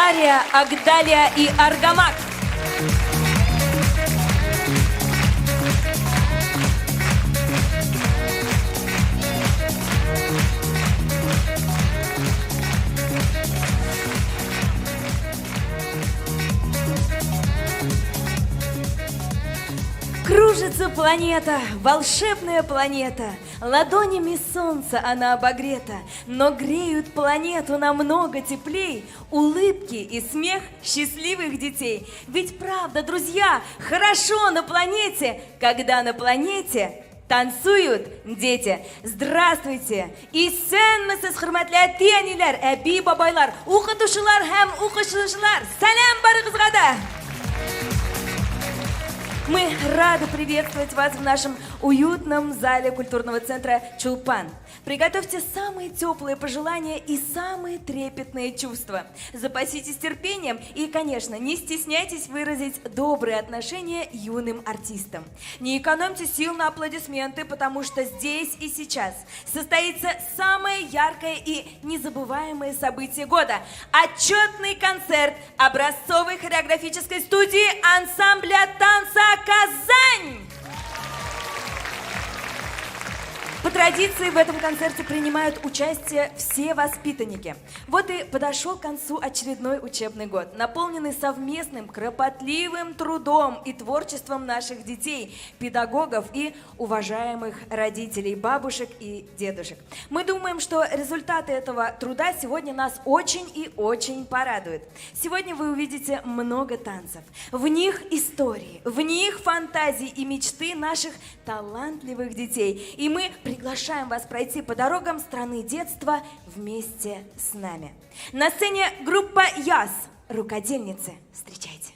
Ария, Агдалия и Аргамак. Кружится планета, волшебная планета, ладонями солнца она обогрета, но греют планету намного теплей улыбки и смех счастливых детей. Ведь правда, друзья, хорошо на планете, когда на планете танцуют дети. Здравствуйте! Исәнмесез, хөрмәтле әти-әниләр, әби-бабайлар, укытучылар һәм укучылар, сәлам барыгызга да! Мы рады приветствовать вас в нашем уютном зале культурного центра «Чулпан». Приготовьте самые теплые пожелания и самые трепетные чувства. Запаситесь терпением и, конечно, не стесняйтесь выразить добрые отношения юным артистам. Не экономьте сил на аплодисменты, потому что здесь и сейчас состоится самое яркое и незабываемое событие года – отчетный концерт образцовой хореографической студии ансамбля танца «Казань». По традиции в этом концерте принимают участие все воспитанники. Вот и подошел к концу очередной учебный год, наполненный совместным кропотливым трудом и творчеством наших детей, педагогов и уважаемых родителей, бабушек и дедушек. Мы думаем, что результаты этого труда сегодня нас очень и очень порадуют. Сегодня вы увидите много танцев. В них истории, в них фантазии и мечты наших талантливых детей. И мы приглашаем вас пройти по дорогам страны детства вместе с нами. На сцене группа «Яс», рукодельницы. Встречайте.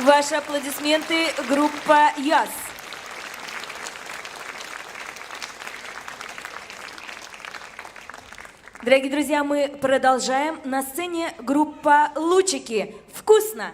Ваши аплодисменты, группа «Яс». Дорогие друзья, мы продолжаем. На сцене группа «Лучики». Вкусно!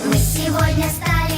Мы сегодня стали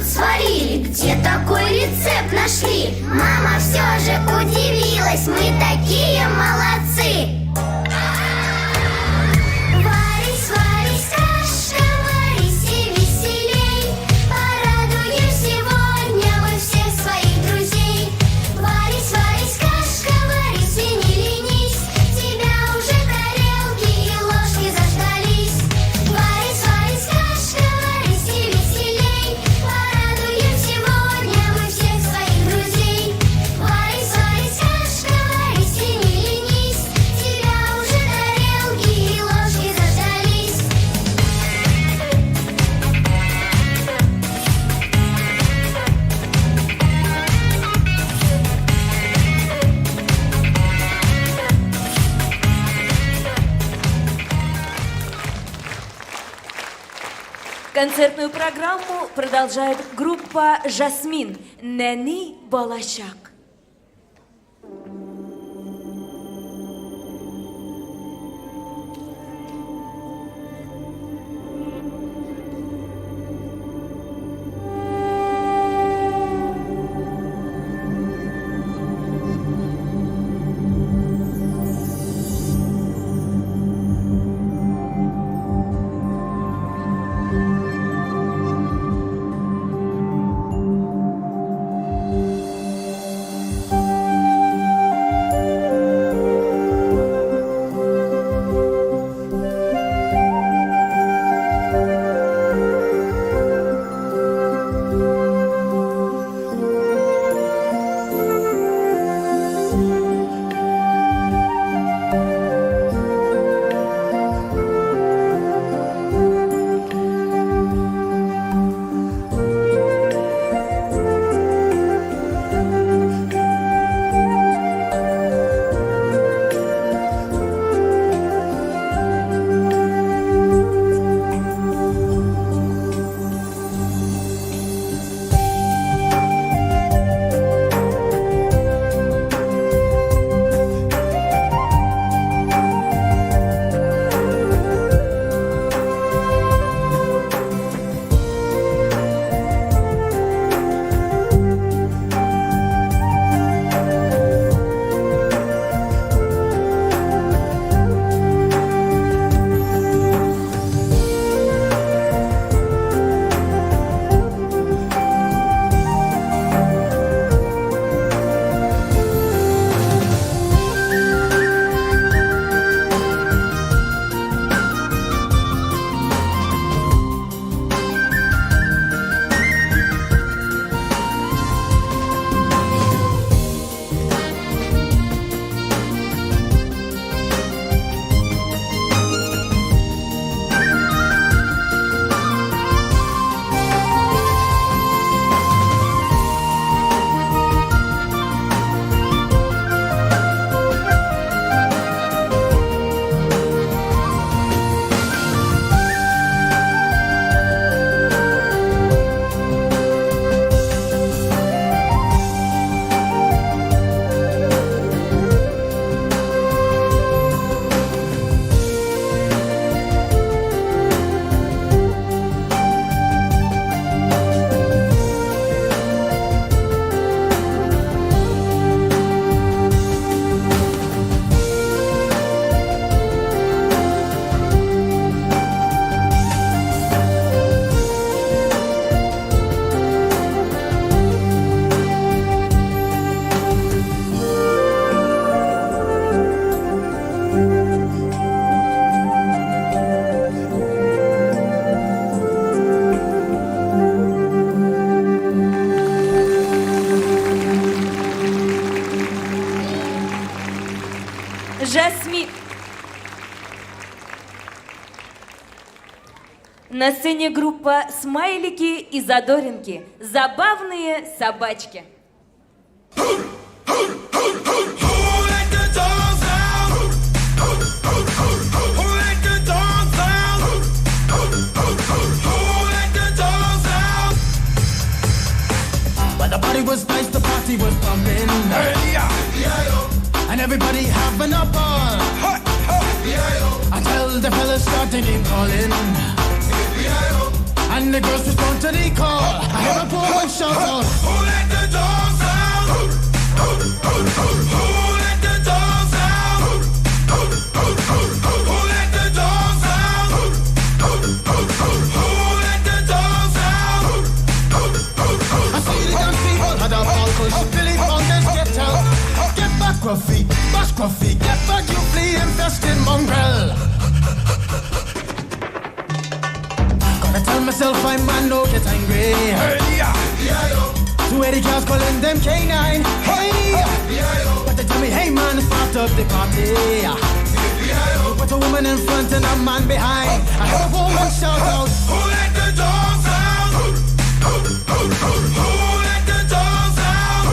сварили, где такой рецепт нашли? Мама все же удивилась, мы такие молодцы. Варись, варись, кашка, варись и веселей. Порадуем сегодня мы всех своих друзей. Варись, варись, кашка, варись и не ленись. Тебя уже тарелки и ложки заждались. Варись, варись, кашка, варись и веселей. Порадуем сегодня мы всех своих друзей. Варись, варись, кашка, варись и не ленись. Тебя уже тарелки и ложки заждались. Концертную программу продолжает группа «Жасмин» «Нени Балашак». «Жасмин». На сцене группа «Смайлики» и «Задоринки». Забавные собачки. The party was nice, the party was pumping. And everybody having a ball. Until the fellas started name calling. And the girls respond to the call. hear a poor one shout out. Who let the dogs out? Who let the dogs out? Who let the dogs out? Who let the dogs out? I see the young people had a ball push. Billy Fountains get out. Get back, Gruffy. Bash Gruffy. Get back, you flea infested mongrel. Gotta tell myself I'm man, no get angry. Hey, yeah. Two Eddie girls calling them K9. Hey! But they tell me, hey man, start up the party. Put a woman in front and a man behind. I heard a woman shout out. Who let the dogs out? Who let the dogs out?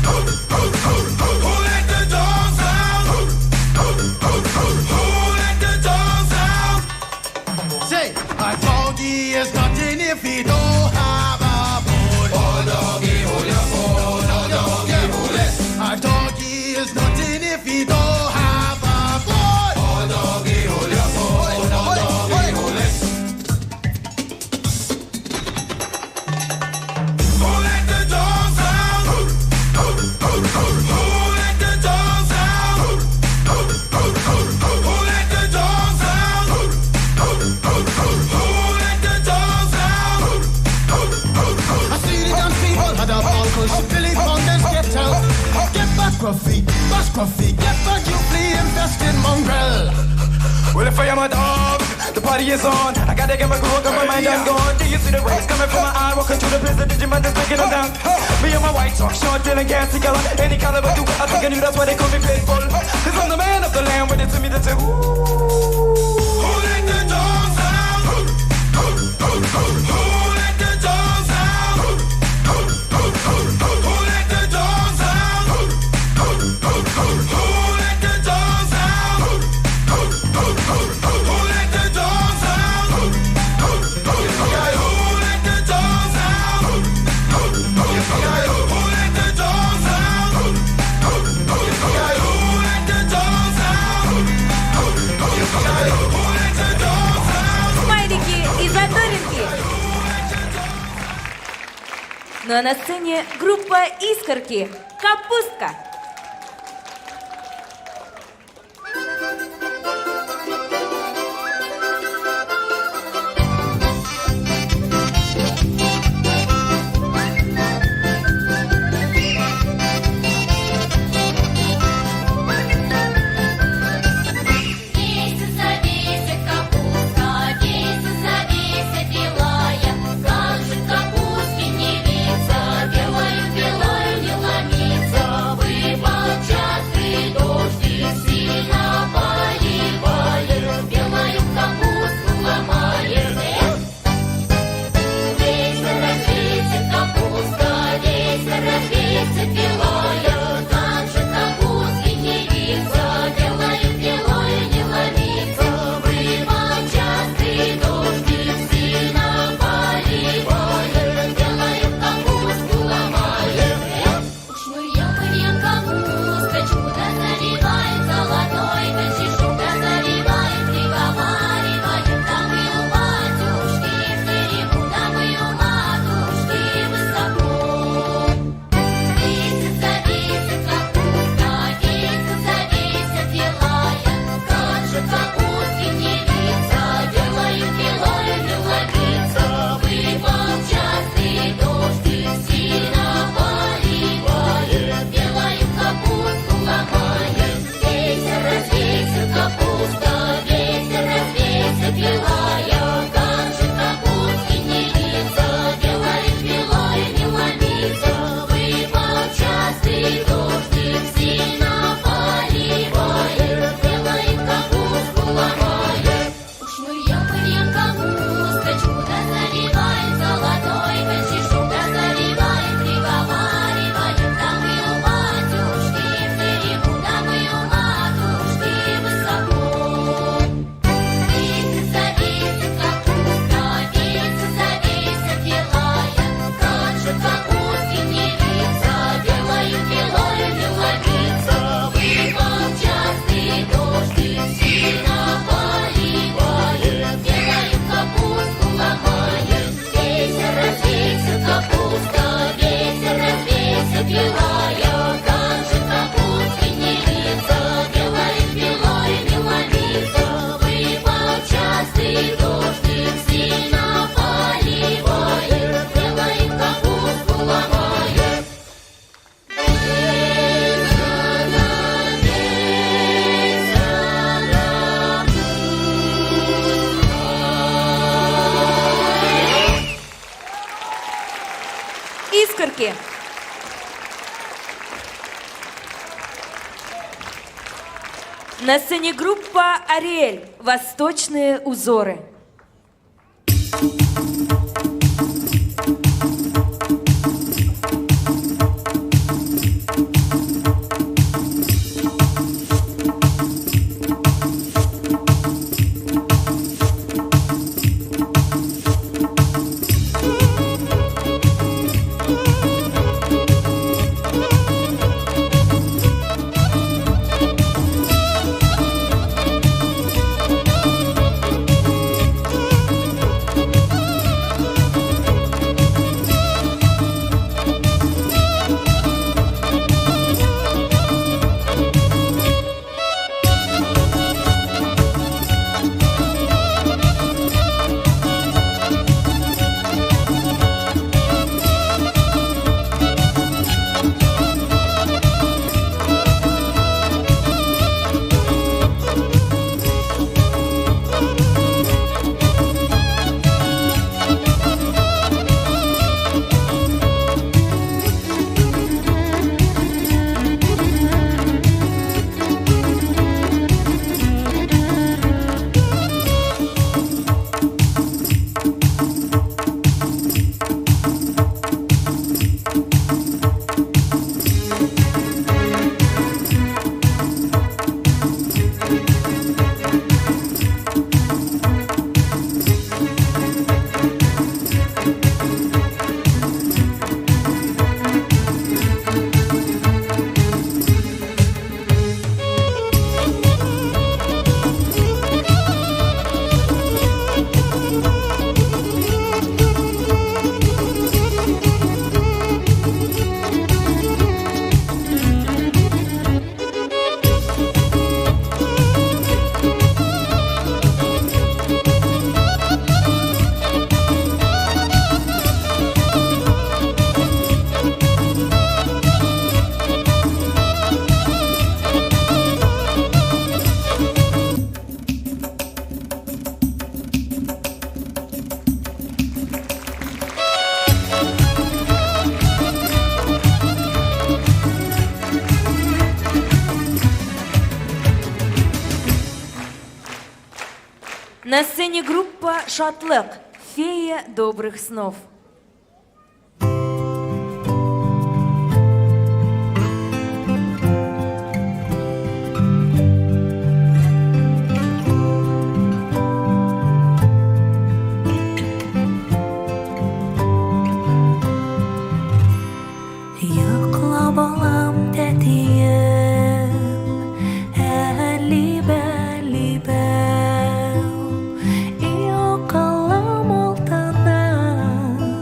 Who let the dogs out? Who let the dogs out? Say, a doggy is nothing if he don't have a bone. Oh, doggy, hold your phone. Oh, doggy, hold it. A doggy is nothing if he don't have a bone. Oh, doggy, hold your phone. Oh, doggy, hold it. Who let the dogs out? Who let the dogs out? Who let the dogs out? Who let the dogs out? I see the young people had a ball push. Billy Fountains get out. Get back, Gruffy. Bash Gruffy. Get back, you flea infested mongrel. Well, if I am a dog, the party is on. I gotta get my groove, got my mind, I'm gone. Do you see the rays coming from my eye? Walking through the blizzard, Digimon just breaking them down. Me and my white talk, short, dealing, gassy color. Any caliber, do I think I knew that's why they call me Pitbull. Cause I'm the man of the land, with it to me, that's it. Ooh. Who let the dogs out? Who let the dogs out? Who let the dogs out? Who let the dogs out? Who let the dogs out? Who let the dogs out? Who let the dogs out? Who let the dogs out? Смайлики и задоринки. Ну а на сцене группа «Искорки». «Капустка». Весит, завесит капуста, весит, завесит белая. Как же капустке не виться, белою, белою не ломиться. Вы Искорки. На сцене группа «Ариэль». Восточные узоры. На сцене группа «Шатлык». Фея добрых снов. Йоклап алам тәтием, либә-либә. Йокалам алтыннан,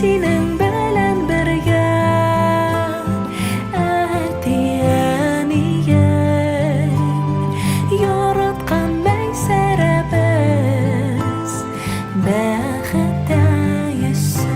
сенің белән бергә әтиәнием яраткан Мәйсәрәбез бәхеттә яшәсен.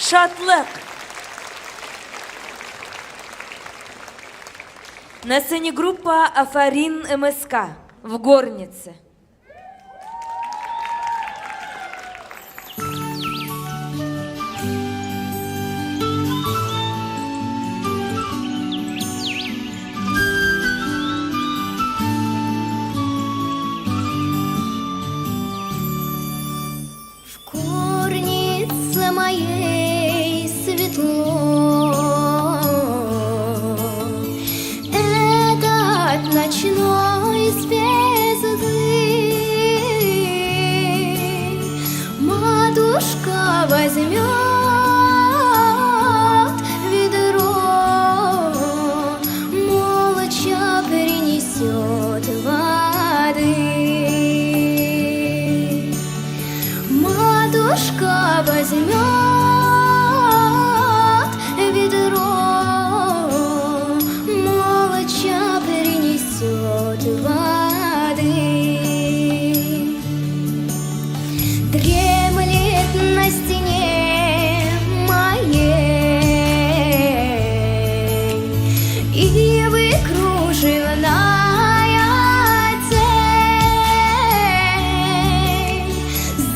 Шатлык! На сцене группа Афарин МСК в Горнице. В горнице моей светло, этот ночной звезды. Матушка возьмет ведро, молча принесет воды. Матушка возьмет ведро, молча принесет воды. Дремлет на стене моей ивы кружевная тень.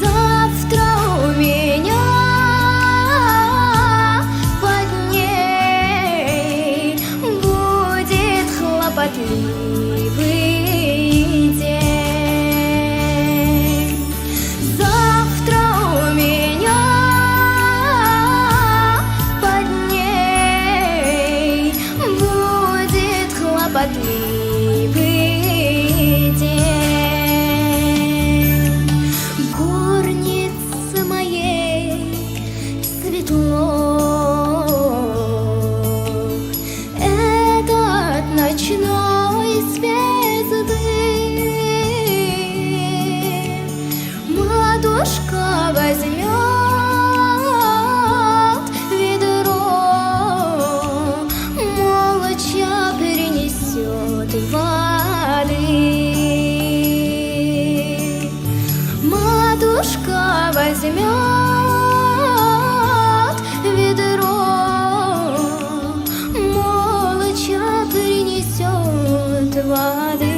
Завтра у меня под ней будет хлопотливый день. Завтра у меня под ней будет хлопотливый день. В горнице моей светло, этот ночной звезды. Матушка возьмет ведро, молча принесет воды. Матушка возьмет ведро, молча принесет воды.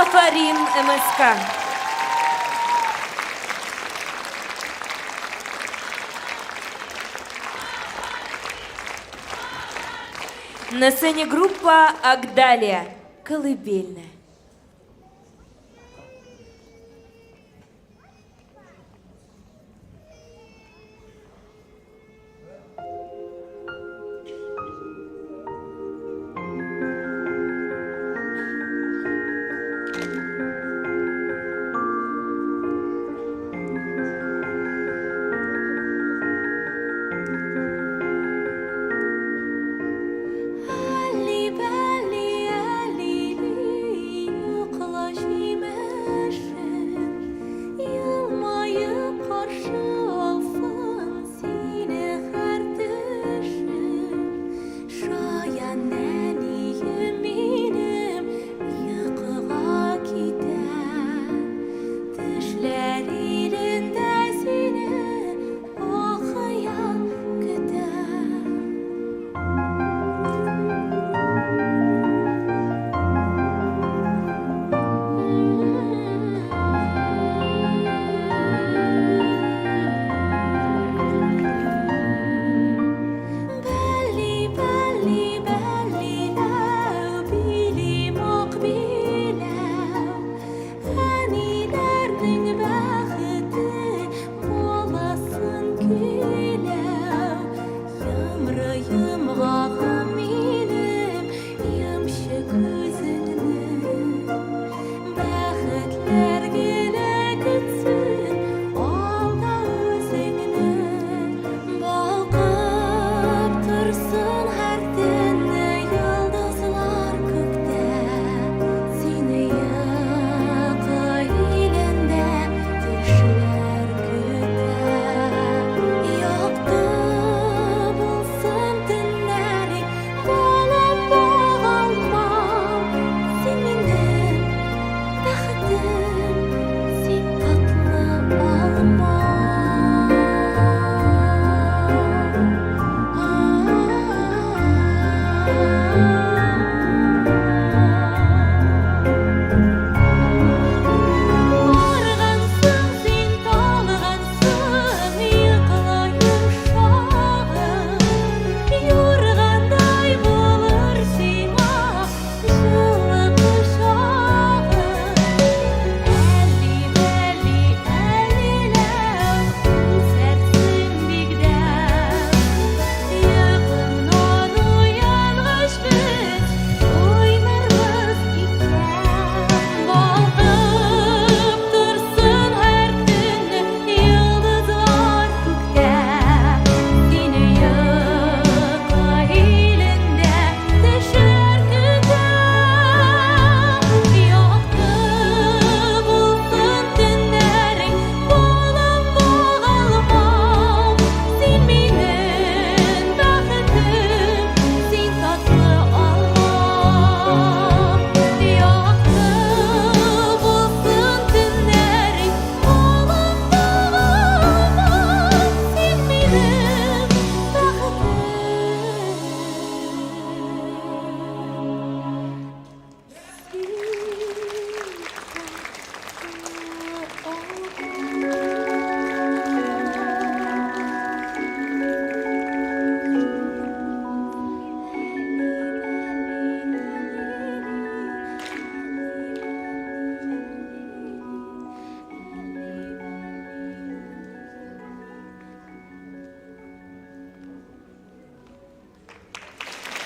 Афарин МСК. На сцене группа Агдалия. Колыбельная. Али, бали, али, йокла җимешем, елмаеп каршы алсын сине һәр төшем. Шаян әнием минем йокыга китә, төшләр илендә сине охыян көтә. Belly, belly, belly,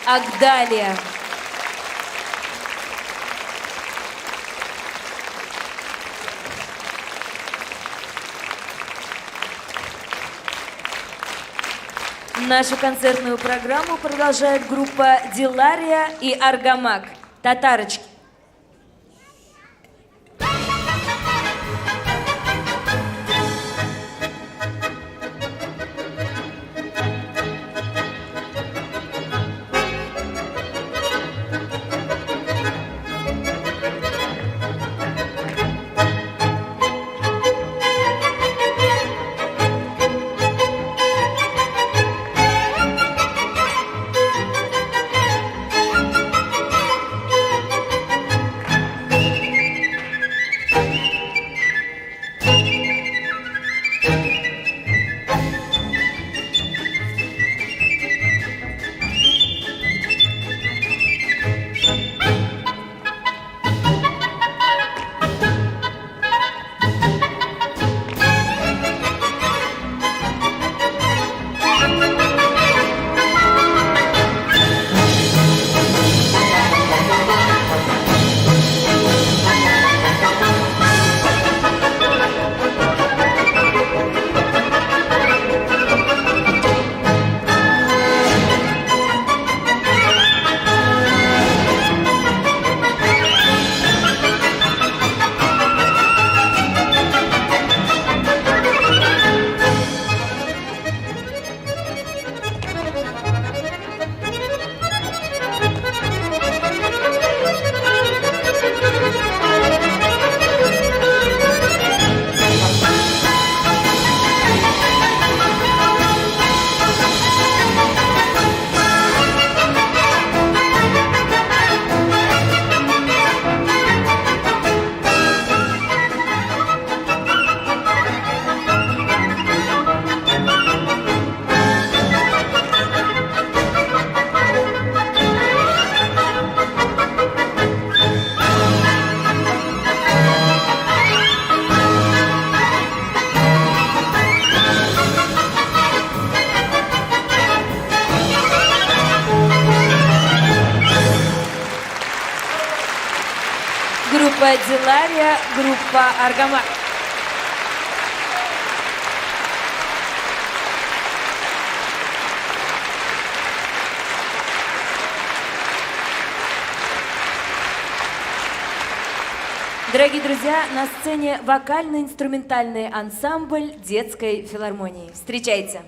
Агдалия. Нашу концертную программу продолжает группа Дилария и Аргамак. Татарочки. Группа Дилария, группа Аргамак. Дорогие друзья, на сцене вокально-инструментальный ансамбль детской филармонии. Встречайте!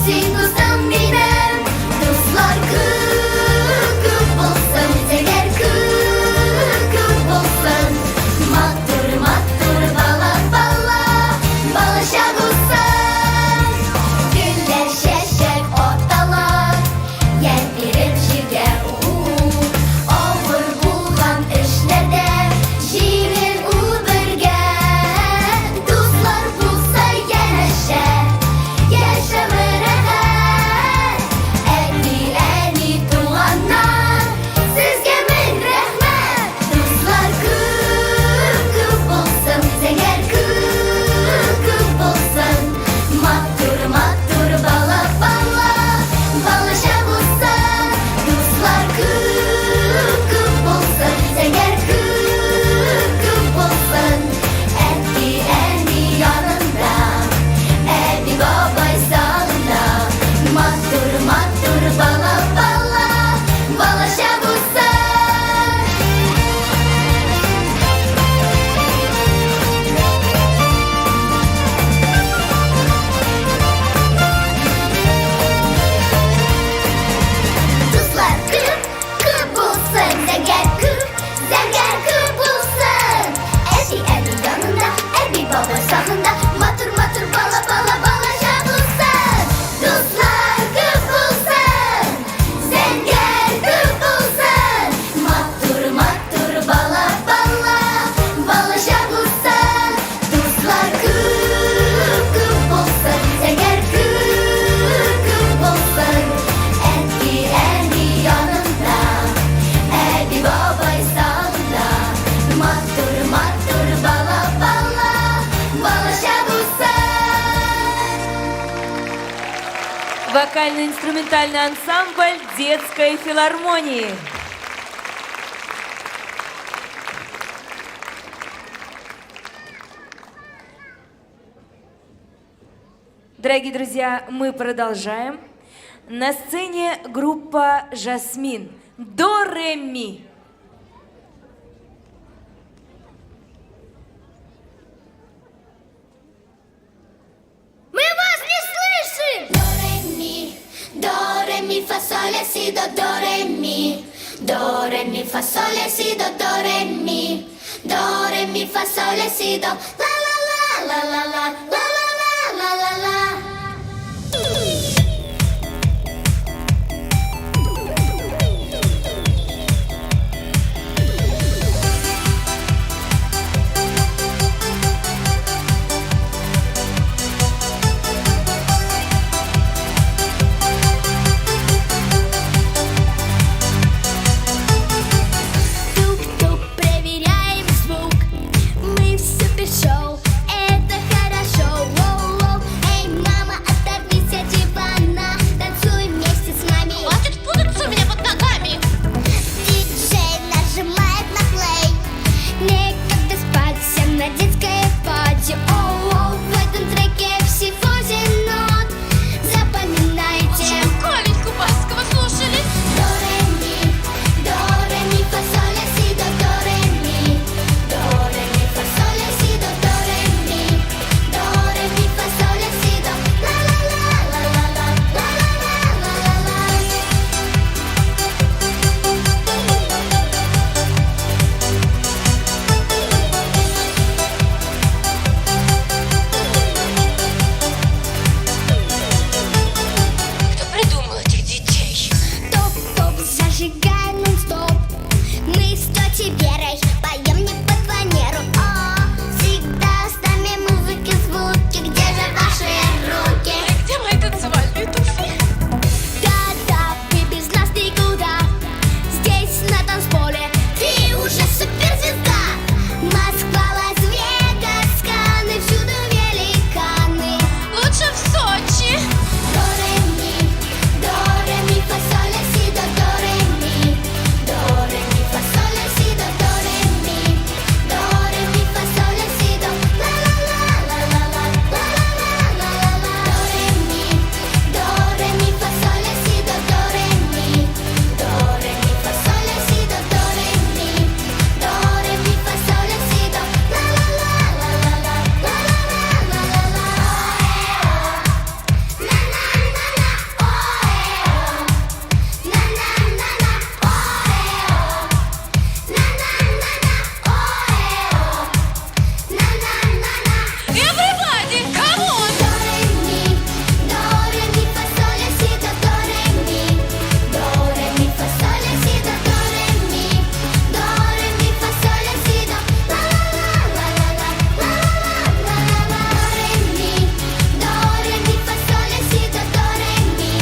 Син кустым минем вокально-инструментальный ансамбль детской филармонии. Дорогие друзья, мы продолжаем. На сцене группа «Жасмин». До, ре, ми. Мы вас не слышим! До, ре, ми, фа, соль, ля, си, до, ре, ми. До, ре, ми, фа, соль, ля, си, до, ре, ми. До, ре, ми, фа, соль, ля, си, до. Ла, ла, ла, ла, ла, ла, ла, ла, ла, ла, ла. Тук-тук, проверяем звук. Мы в супершоу, это хорошо. Воу-воу. Эй, мама, оторвись от дивана. Танцуй вместе с нами. Хватит путаться у меня под ногами. Диджей нажимает на плей. Некогда спать, всем на детское пати. Оу-оу, в этом треке всего 7 нот. Запоминайте. Коленьку Баскова слушали. До, ре, ми, фа, соль, ля, си, до, ре, ми. До, ре, ми, фа, соль, ля, си, до, ре, ми. До, ре, ми, фа, соль, ля, си, до. Ла, ла, ла, ла, ла, ла, ла, ла, ла, ла, ла. Кто придумал этих детей? Топ-топ, зажигай нон-стоп. Мы с тетей Верой поем не под фанеру. О, всегда ставим музыки звуки. Где же ваши руки? Где мои танцевальные туфли? Да-да, вы без нас никуда. Здесь на танцполе ты уже суперзвезда. Москва, Лас-Вегас, Канны, всюду великаны. Лучше в Сочи. До, ре, ми, фа, соль, ля, си, до, ре, ми. До, ре, ми, фа, соль, ля, си, до, ре, ми. До, ре, ми, фа, соль, ля, си, до. Ла, ла, ла, ла, ла, ла, ла, ла, ла, ла. До, ре, ми, фа, соль, ля, си, до, ре, ми. До, ре, ми, фа, соль, ля, си, до, ре, ми. До, ре, ми, фа, соль, ля, си, до. Ла, ла, ла, ла, ла, ла, ла, ла, ла, ла, Everybody, come on. До, ре, ми, фа, соль, ля, си, до, ре, ми. До, ре, ми, фа, соль, ля, си, до, ре, ми. До, ре, ми, фа, соль, ля, си, до. Ла, ла, ла, ла, ла, ла, ла, ла, ла, ла. До, ре, ми, фа, соль, ля, си, до, ре, ми.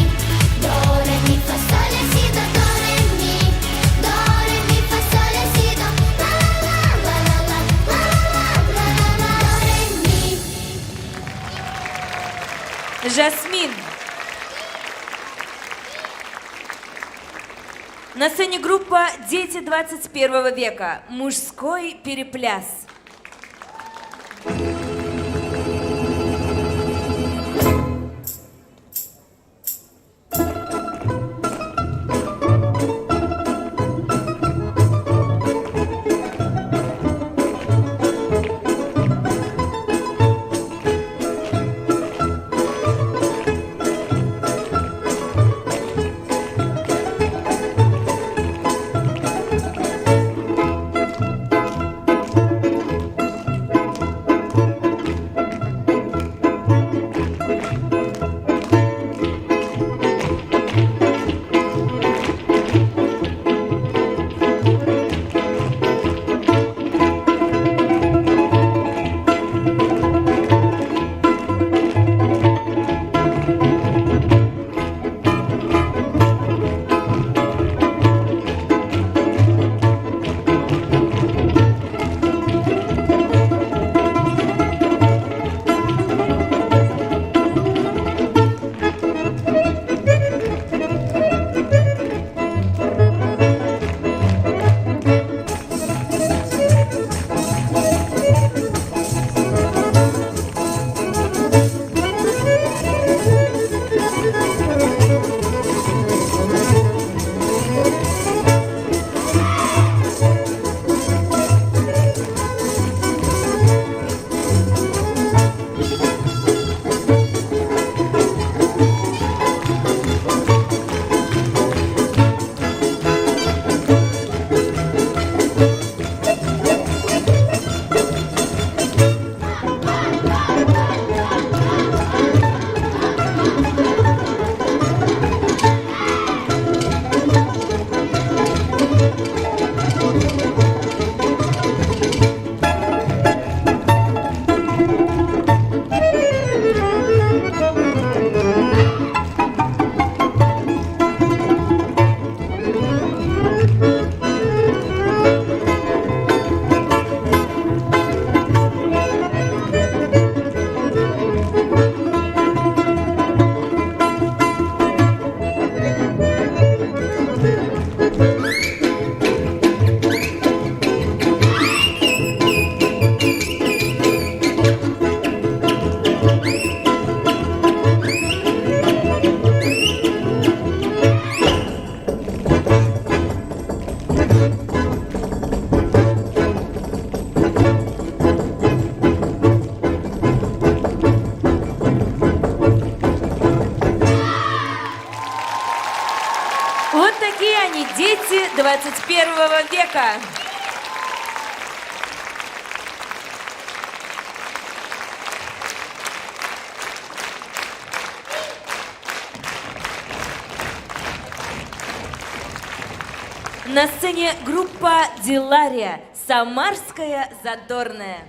До, ре, ми, фа, соль, ля, си, до, ре, ми. До, ре, ми, фа, соль, ля, си, до. Ла, ла, ла, ла, ла, ла, ла, ла, ла, ре, ми. «Жасмин». На сцене группа «Дети 21 века». Мужской перепляс. 21 века. На сцене группа «Дилария», «Самарская задорная».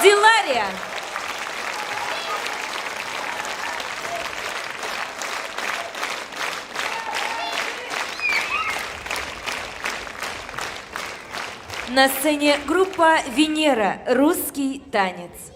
Дилария. На сцене группа «Венера», русский танец.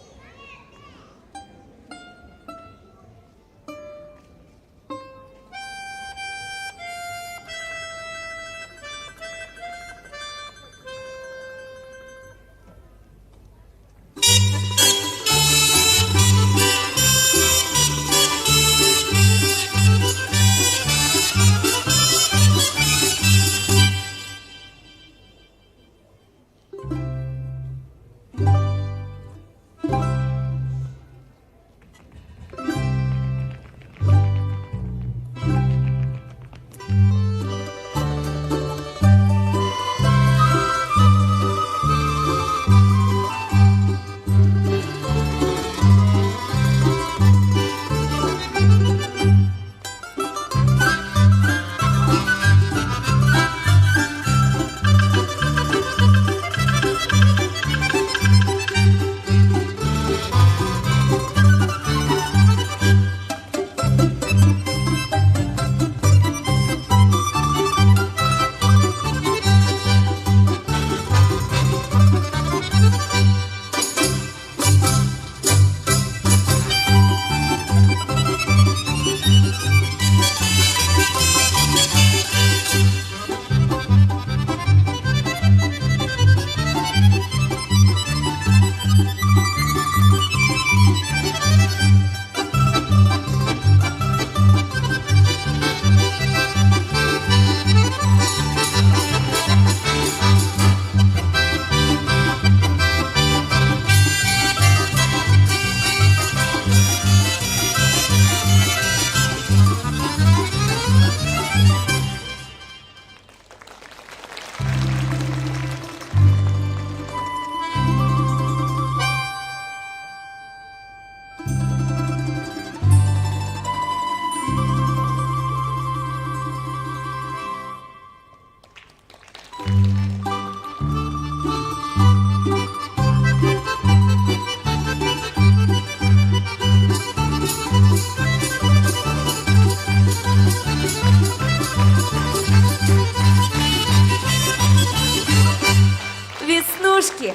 Смайлики.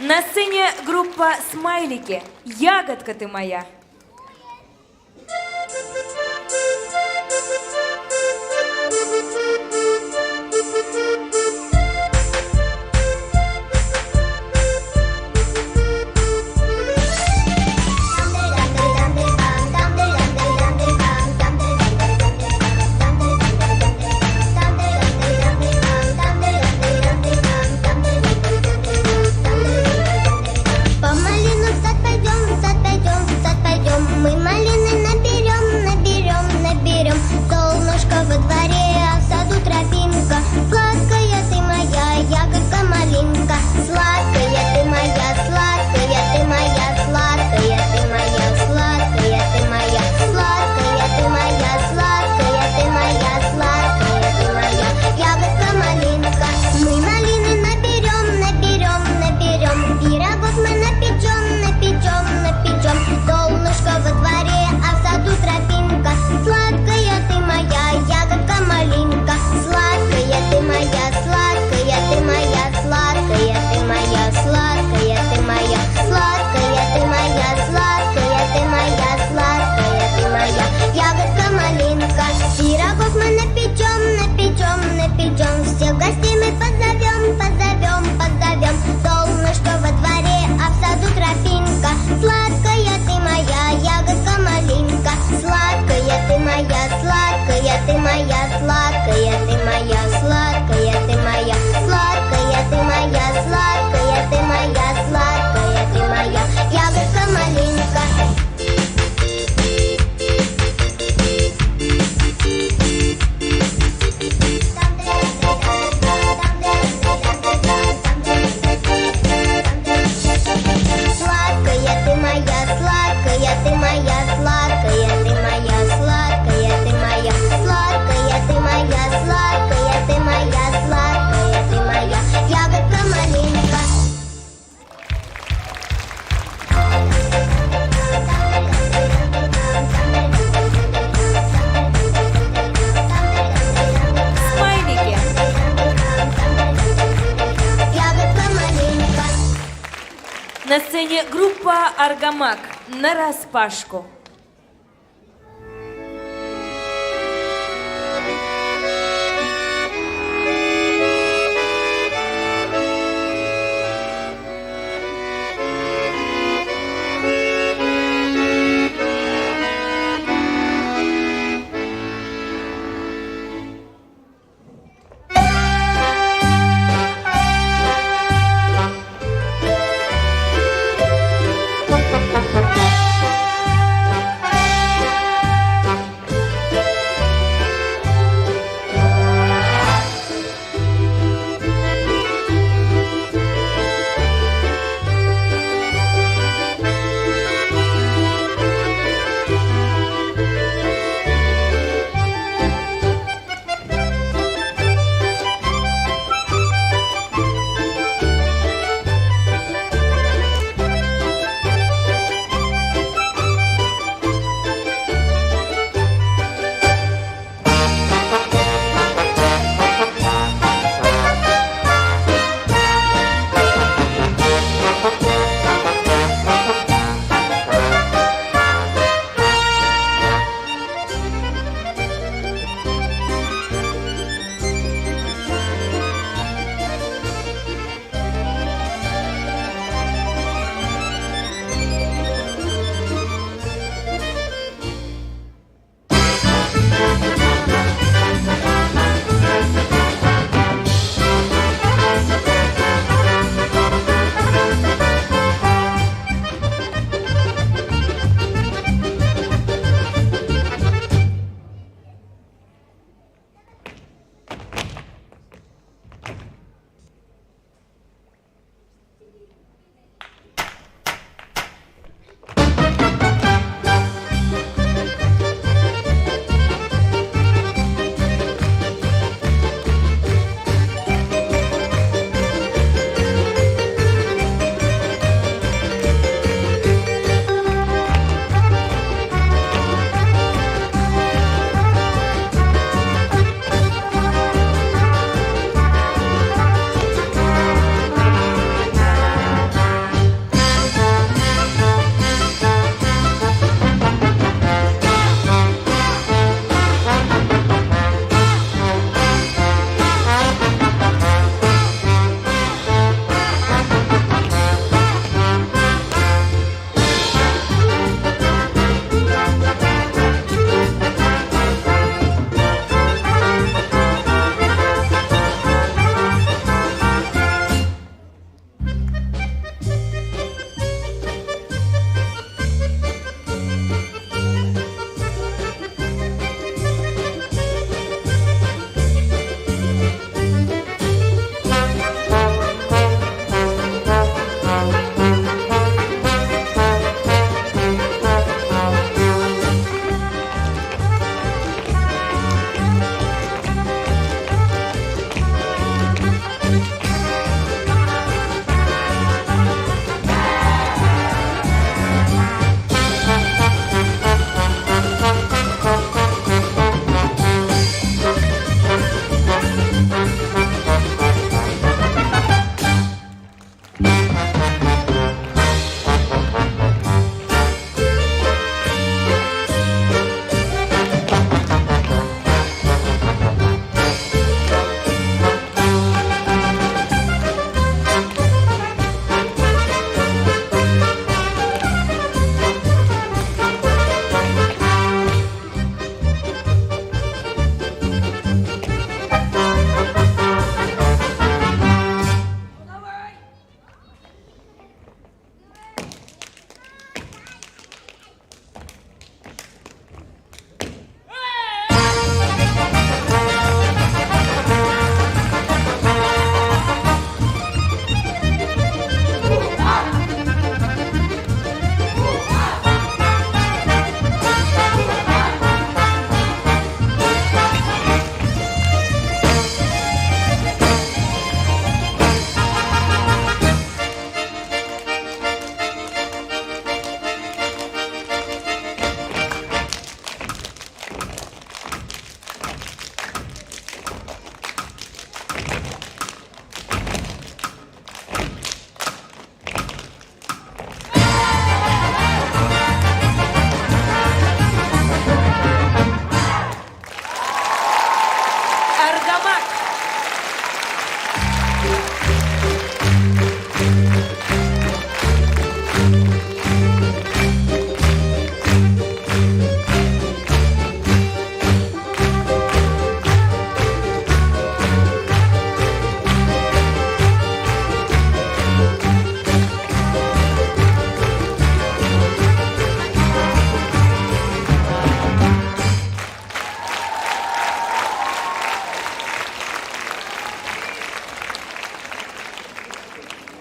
На сцене группа Смайлики. Ягодка ты моя. По малину в сад пойдем, в сад пойдем, в сад пойдем. Мы малины наберем, наберем, наберем. Солнышко во дворе, а в саду тропинка. Сладкая ты моя, ягодка малинка. Сладкая ты моя, сладкая ты моя, сладкая ты моя, сладкая ты моя, сладкая ты моя, сладкая ты моя, сладкая ты моя, ягодка малинка. Мы малины наберем, наберем, наберем. Пирогов мы напечем, напечем, напечем. Солнышко во дворе, а в саду тропинка. Сладкая ты моя, ягодка малинка. Сладкая ты моя, сладкая ты моя, сладкая ты моя, сладкая ты моя, сладкая ты моя, сладкая ты моя, сладкая ты моя, ягодка малинка. Пирогов мы напечем, напечем, напечем. Всех гостей мы позовем, позовем, позовем. Солнышко во дворе, а в саду тропинка. Сладкая ты моя, ягодка малинка. Сладкая ты моя, сладкая ты моя, сладкая ты моя, сладкая ты моя, сладкая ты моя, сладкая ты моя, сладкая ты моя, ягодка малинка. Сладкая ты моя, сладкая ты моя, сладкая ты моя, сладкая ты моя, сладкая ты моя, сладкая ты моя, сладкая ты моя, ягодка малинка. Смайлики. Ягодка малинка. На сцене группа Аргамак. Нараспашку.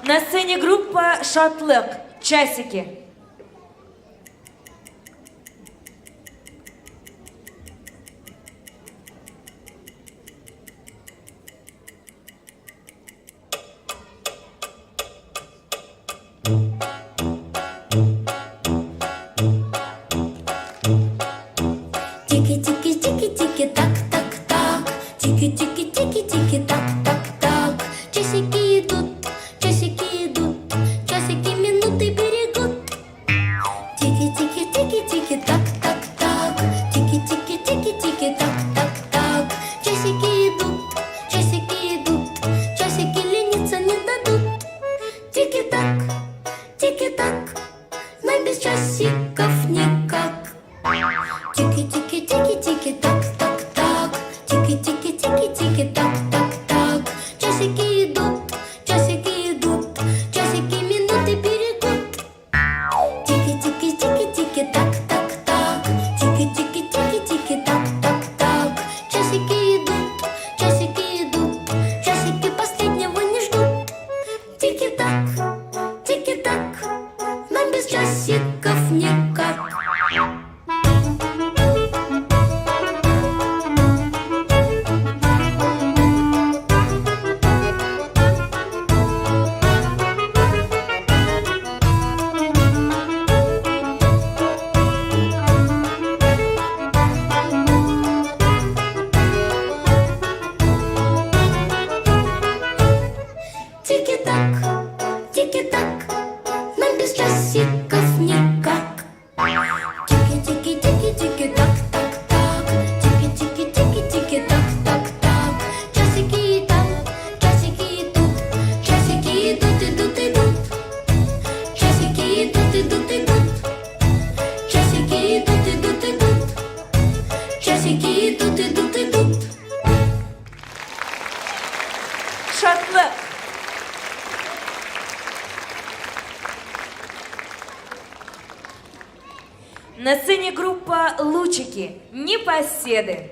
На сцене группа «Шотлек». Часики. Тики-тики-тики-тики, так-так-так. Тики-тики-тики-тики, так-так-так. Часики идут, часики минуты берегут. Тики-тики-тики-тики, так-так-так. Тики-тики-тики-тики, так-так-так. Часики идут, часики лениться не дадут. Тики-так, тики-так, но без часиков никак. Тики-тики-тики-тики, так-так-так. Тики-тики-тики-тики, так-так-так. Часики идут, часики минуты берегут. Тики-тики-тики-тики, так-так-так. Тики-тики-тики-тики, так-так-так. Часики идут, часики последнего не ждут. Тики-так, тики-так, нам без часиков никак. Тики-так, тики-так, нам без часиков никак. Тики-тики-тики-тики, так-так-так. Тики-тики-тики-тики, так-так-так. Часики идут, идут. Часики идут, идут. Часики идут, идут. Часики идут, идут. «Шотлек». На сцене группа «Лучики». Непоседы.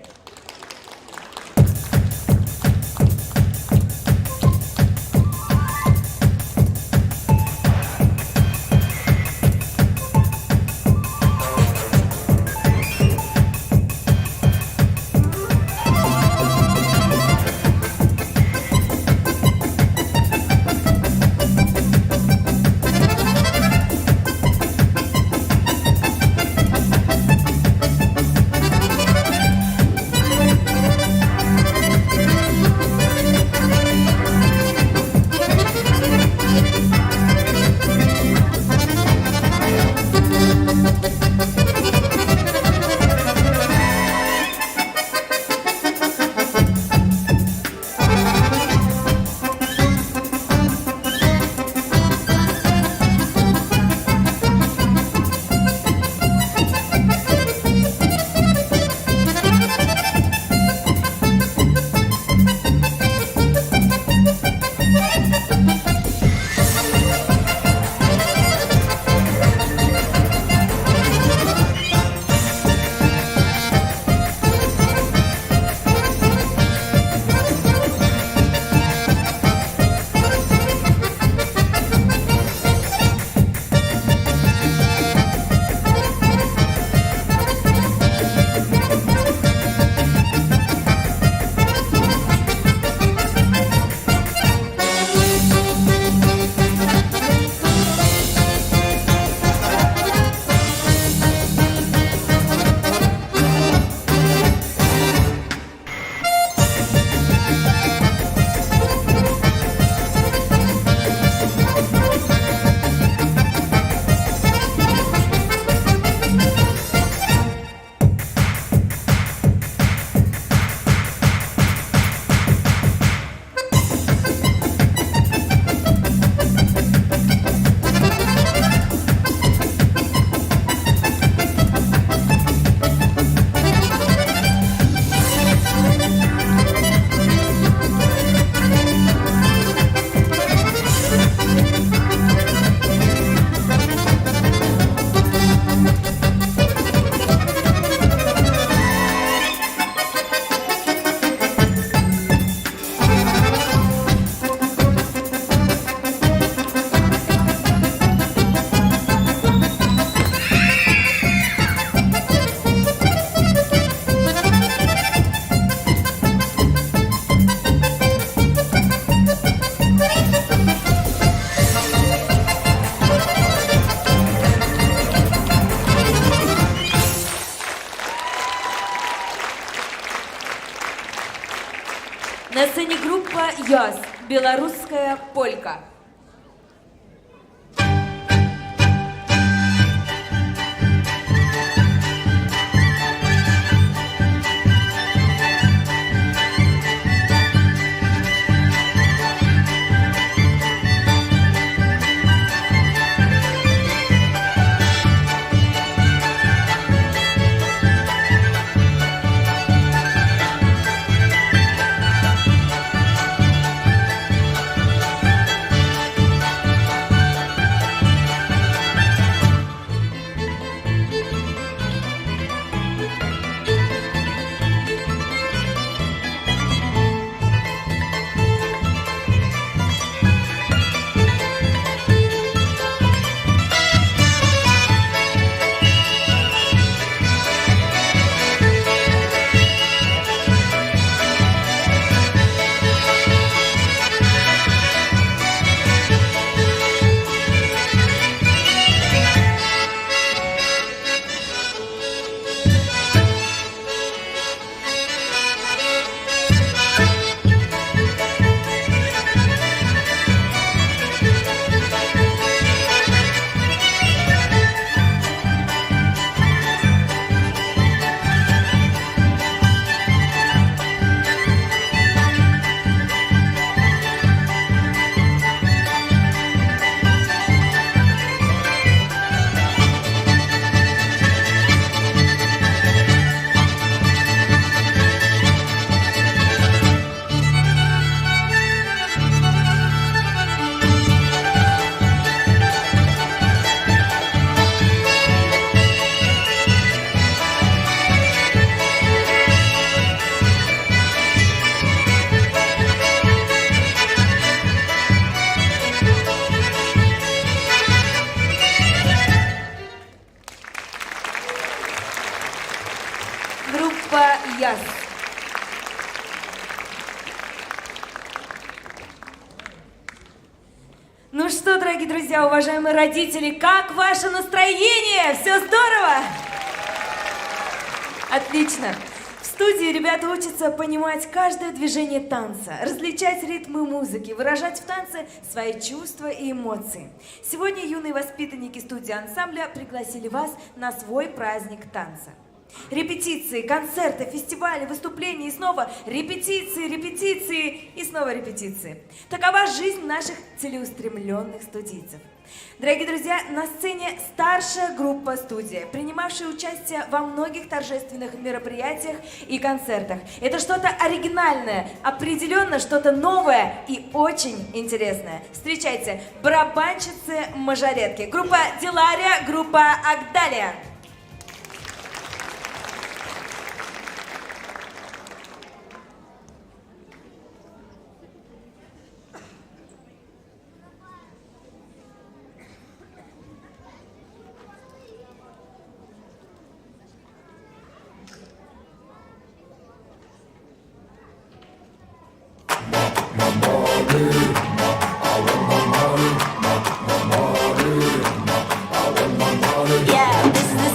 Яс. Белорусская полька. Группа Яс. Ну что, дорогие друзья, уважаемые родители, как ваше настроение? Все здорово? Отлично. В студии ребята учатся понимать каждое движение танца, различать ритмы музыки, выражать в танце свои чувства и эмоции. Сегодня юные воспитанники студии ансамбля пригласили вас на свой праздник танца. Репетиции, концерты, фестивали, выступления и снова репетиции, репетиции и снова репетиции. Такова жизнь наших целеустремленных студийцев. Дорогие друзья, на сцене старшая группа студии, принимавшая участие во многих торжественных мероприятиях и концертах. Это что-то оригинальное, определенно что-то новое и очень интересное. Встречайте, барабанщицы-мажоретки. Группа Дилария, группа Агдалия. Yeah, this is the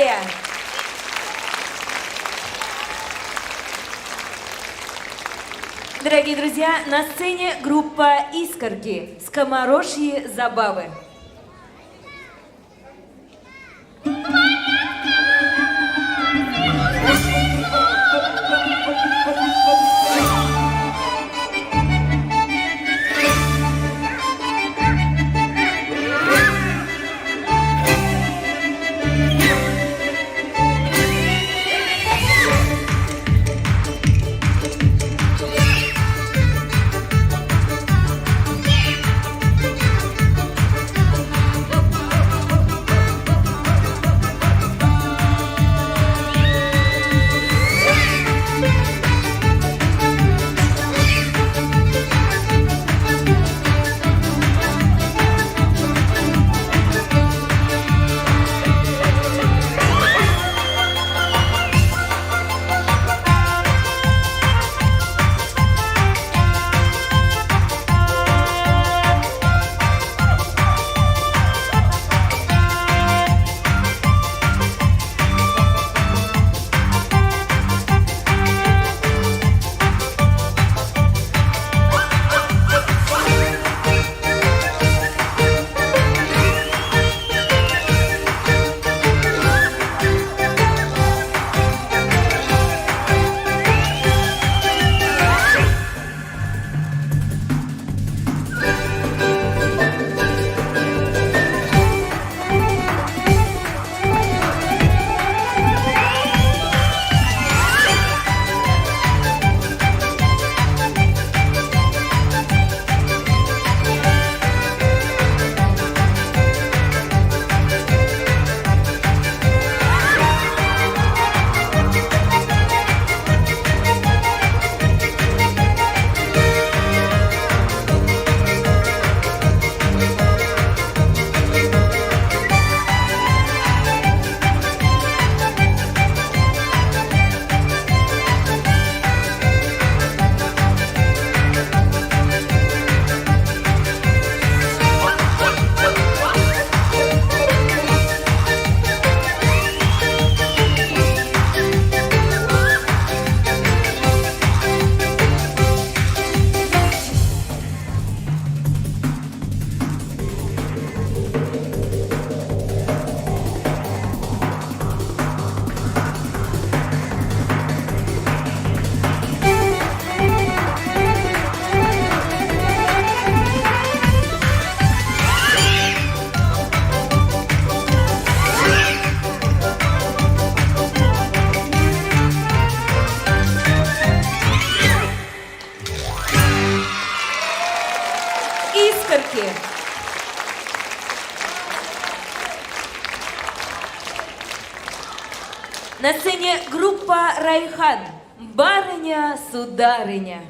Далее. Дорогие друзья, на сцене группа «Искорки», «Скоморожьи забавы». «Искорки». На сцене группа «Райхан», «Барыня, сударыня».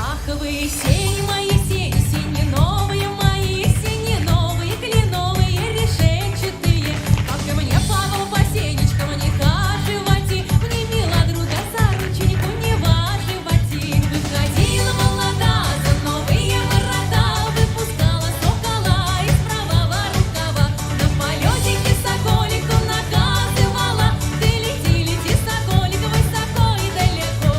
Ах вы, сени мои, сени новые мои, сени новые, кленовые, решетчатые. Как мне плавал по сенечкам, не хаживати, мне мила друга за рученьку не важивати. Выходила молода за новые ворота, выпускала сокола из правого рукава. На полетике соколику наказывала, ты лети, лети, соколик, высоко и далеко.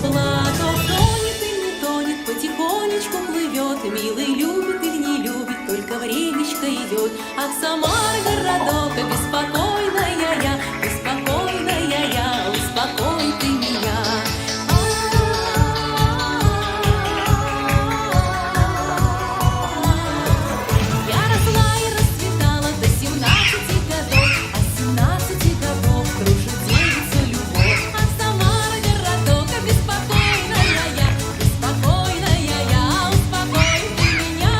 Платок тонет и не тонет, потихонечку плывет, милый любит или не любит, только времечко идет. Ах, Самара, городок, беспокойная я, успокой ты меня. Я росла и расцветала до 17 годов, а с 17 годов кружит девицу любовь. Ах, Самара, городок, беспокойная я, успокой ты меня.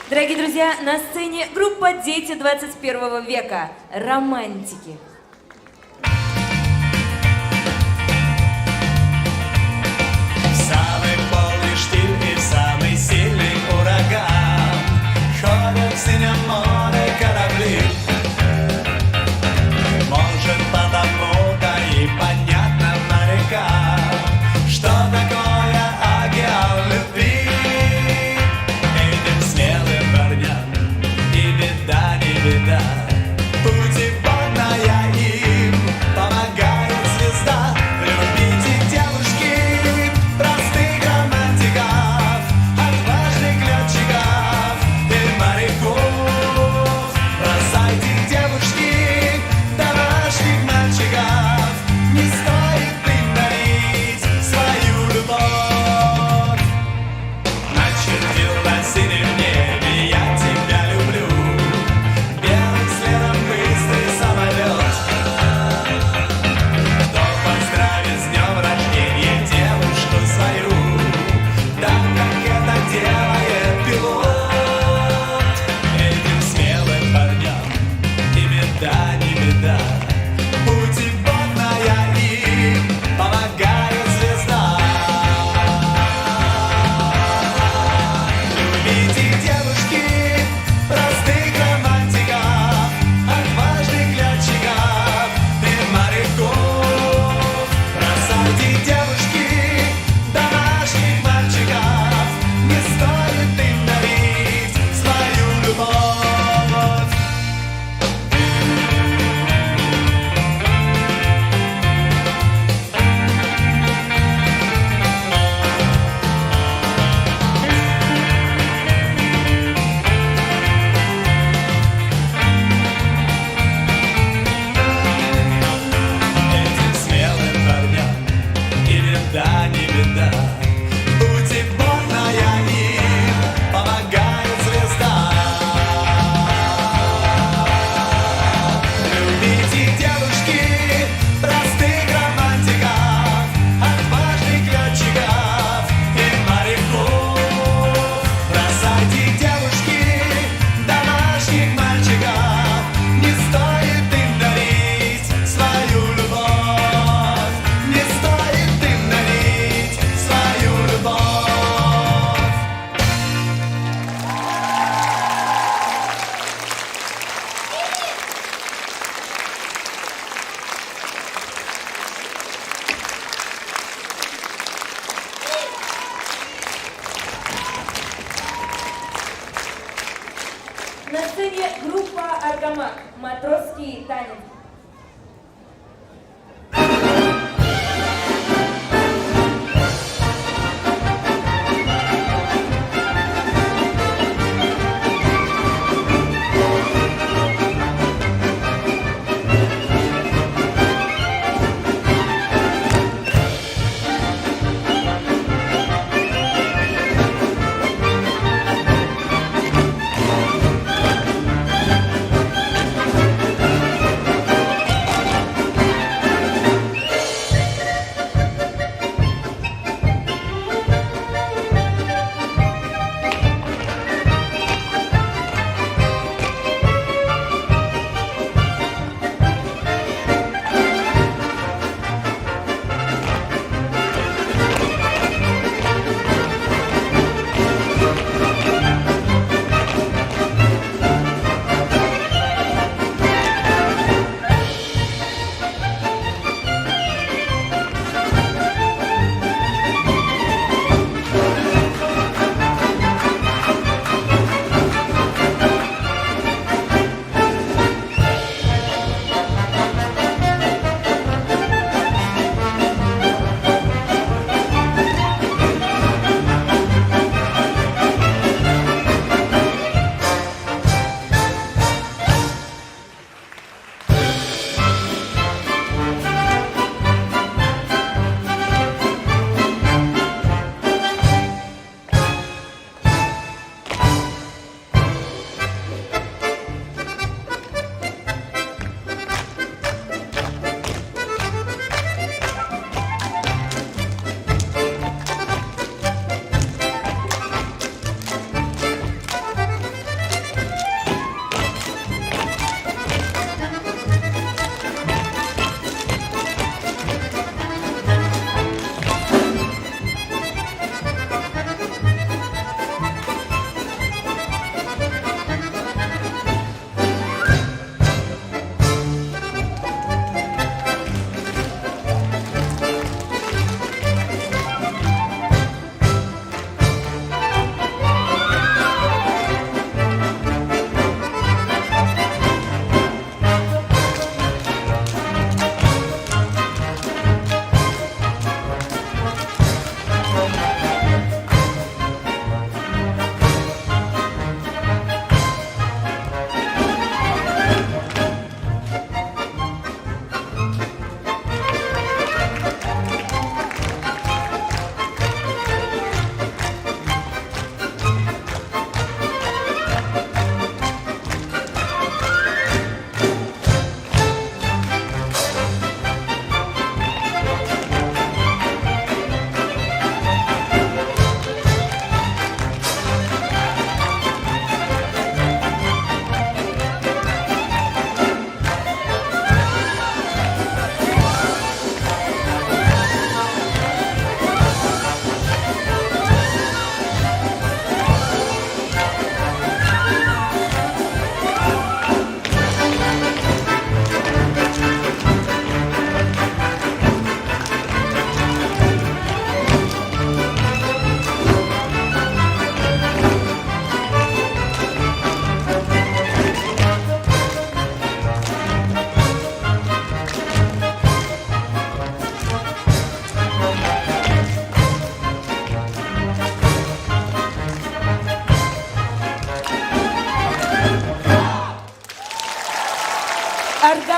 Дорогие друзья, на сцене группа «Дети 21 века». Романтики. Самый полный штиль и самый сильный ураган ходят в синем море корабли. Может, потому-то и понятно морякам, что такое океан любви. Этим смелым парням и беда, не беда. Путеводная им помогает звезда. Любите, девушки, простых романтиков, отважных летчиков и моряков. Бросайте, девушки, домашних мальчиков, не стоит притворить свою любовь. Начертил на синем небе я тебя люблю, белым следом быстрый самолет. Кто поздравит с днем рождения девушку свою, так как это делает пилот. Этим смелым парням и беда, не беда. Путеводная им помогает звезда. Любите, девушки, простых романтиков, отважных летчиков и моряков. Бросайте, девушки, домашних мальчиков, не стоит им дарить свою любовь. Этим смелым парням и беда, не беда. Путеводная им помогает звезда. Любите, девушки, простых романтиков, отважных летчиков и моряков. Бросайте, девушки, домашних мальчиков, не стоит им дарить свою любовь. Не стоит им дарить свою любовь. На сцене группа «Аргамак». Матросский танец.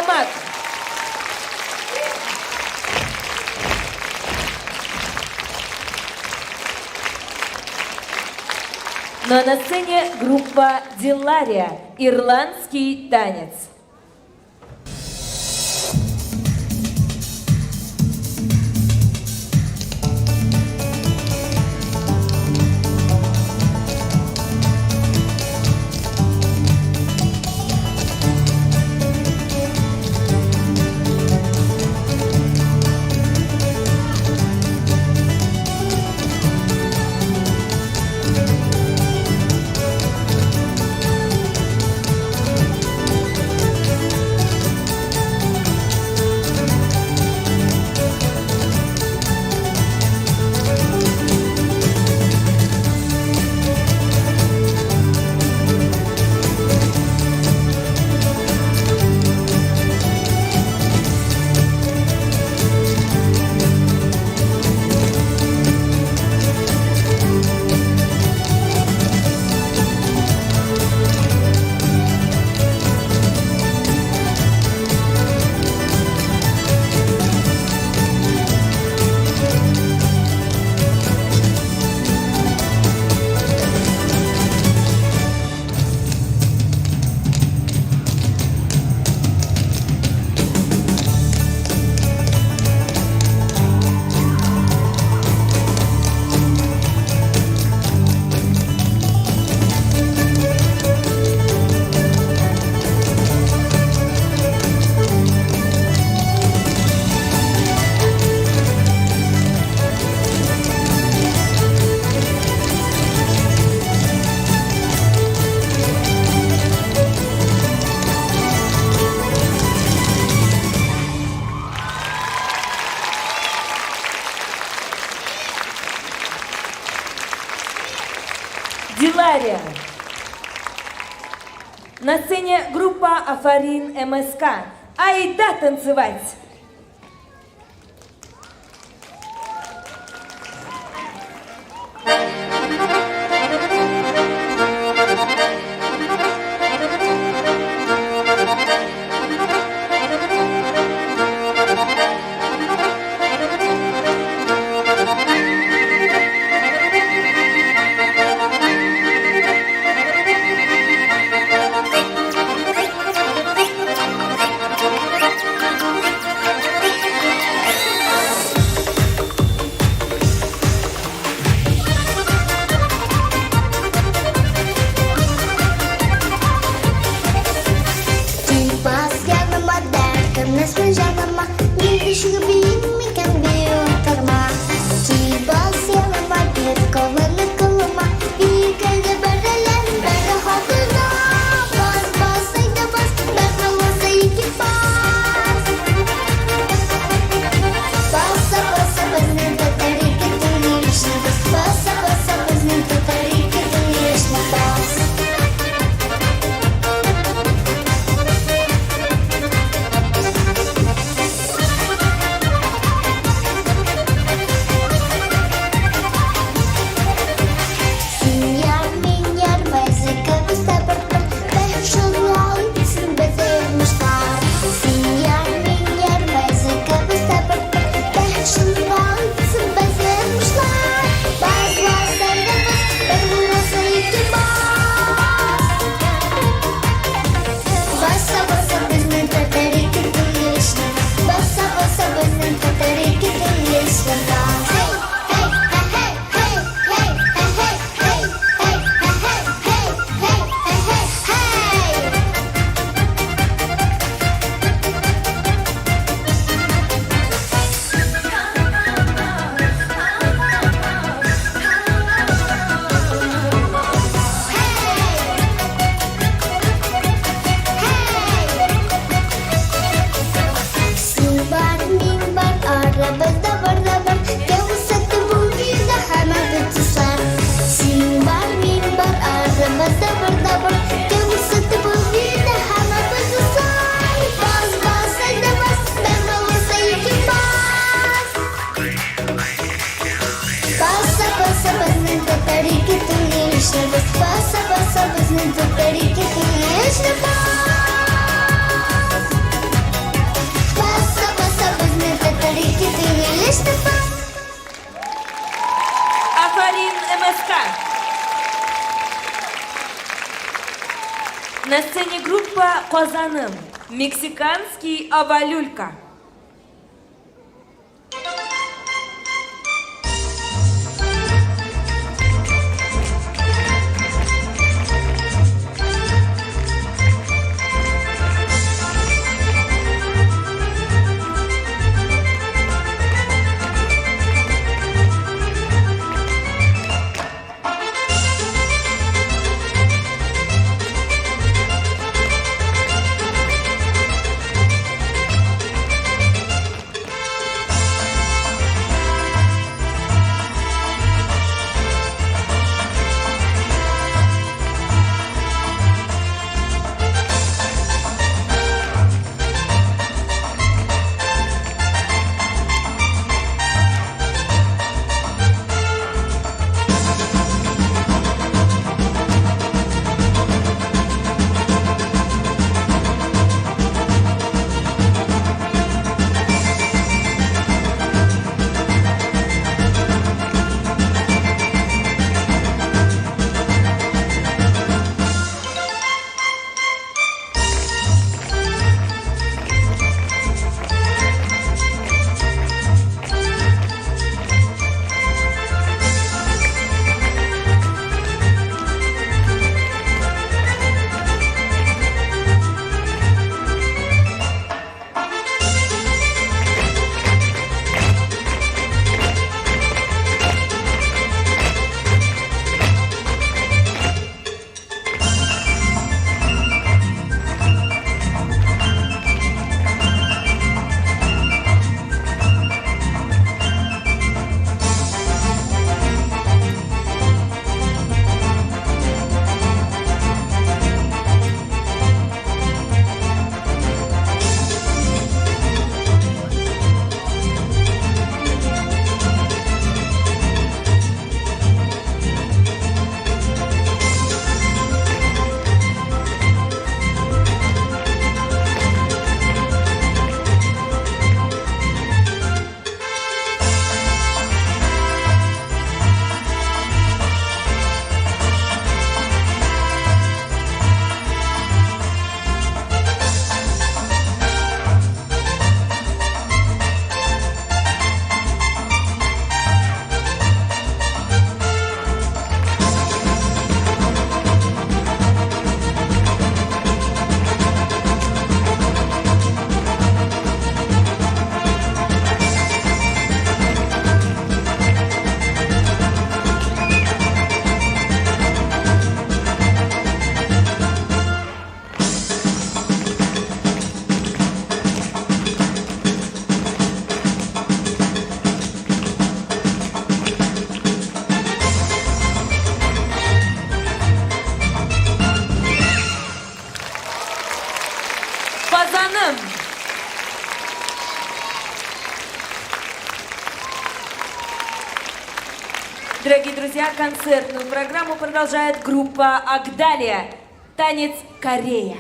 Азамат. Ну а на сцене группа Диллария «Ирландский танец». Диллария. На сцене группа Афарин МСК. Айда танцевать! Тоска. На сцене группа Козаным. Мексиканский Авалюлька. Козаным. Дорогие друзья, концертную программу продолжает группа Агдалия. Танец Корея.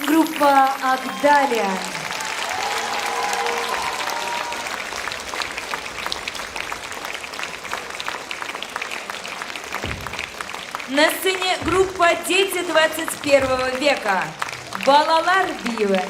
Группа Агдалия. На сцене группа «Дети 21 века». Балалар Биева.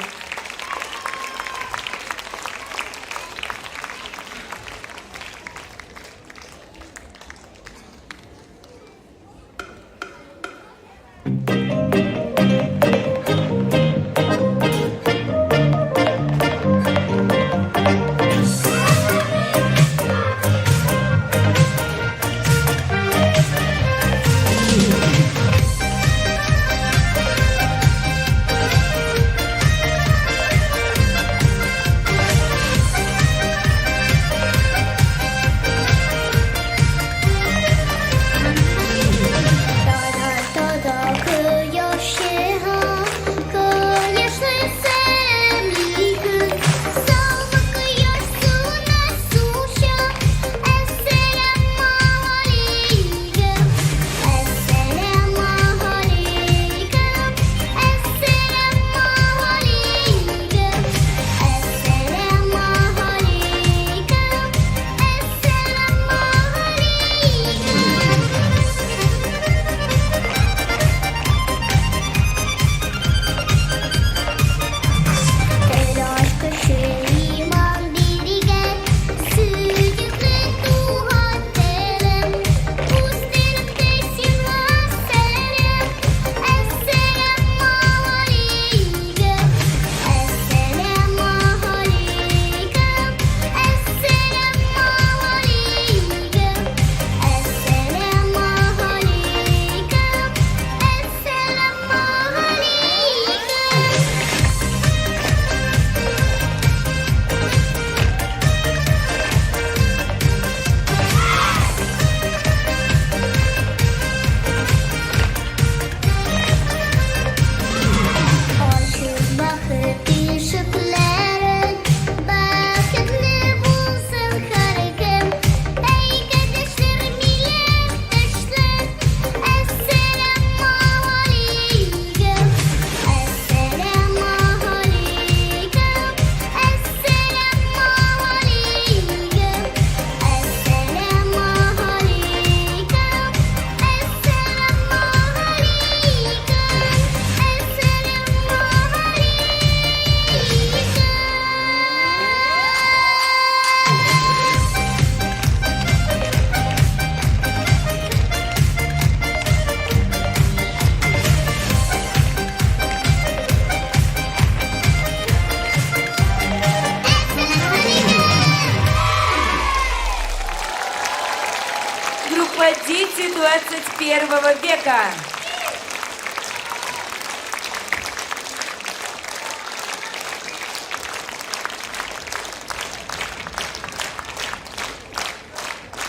Группа «Дети 21 века».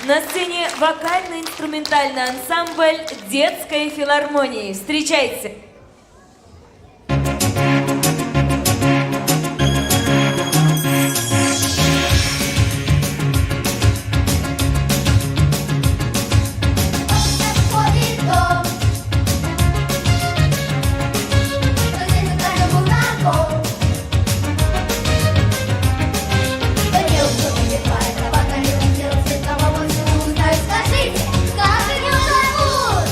На сцене вокально-инструментальный ансамбль детской филармонии. Встречайте! Скажите, как ее зовут?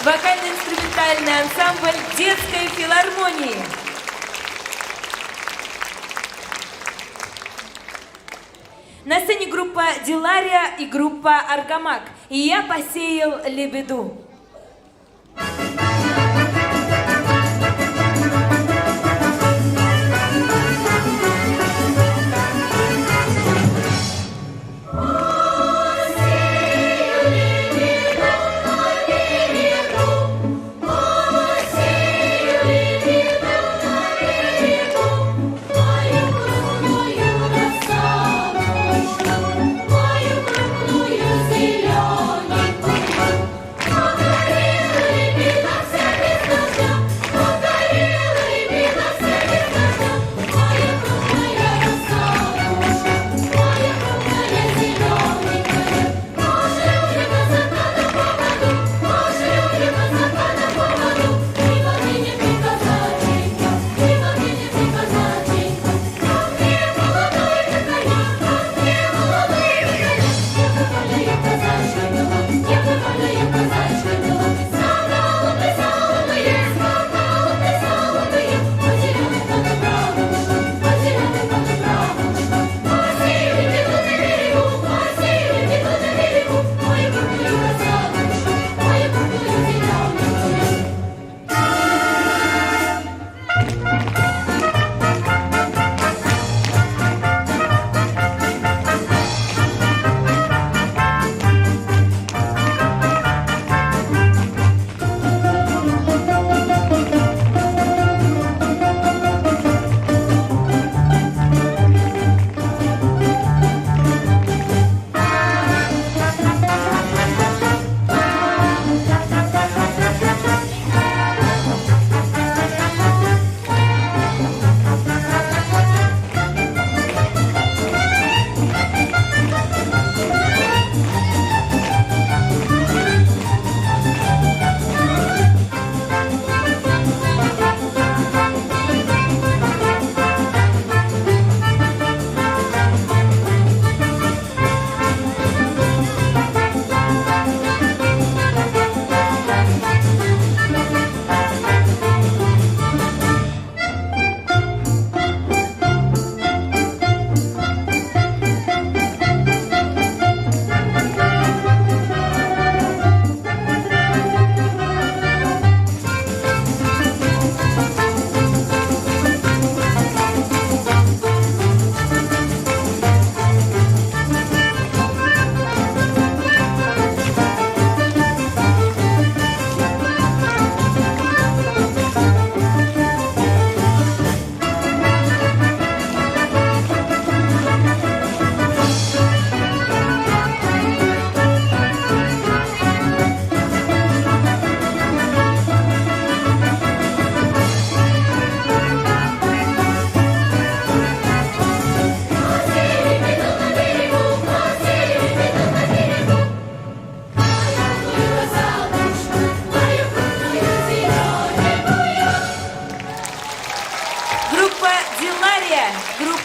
Вокально-инструментальный ансамбль детской филармонии. На сцене группа Дилария и группа Аргамак. И я посеял лебеду.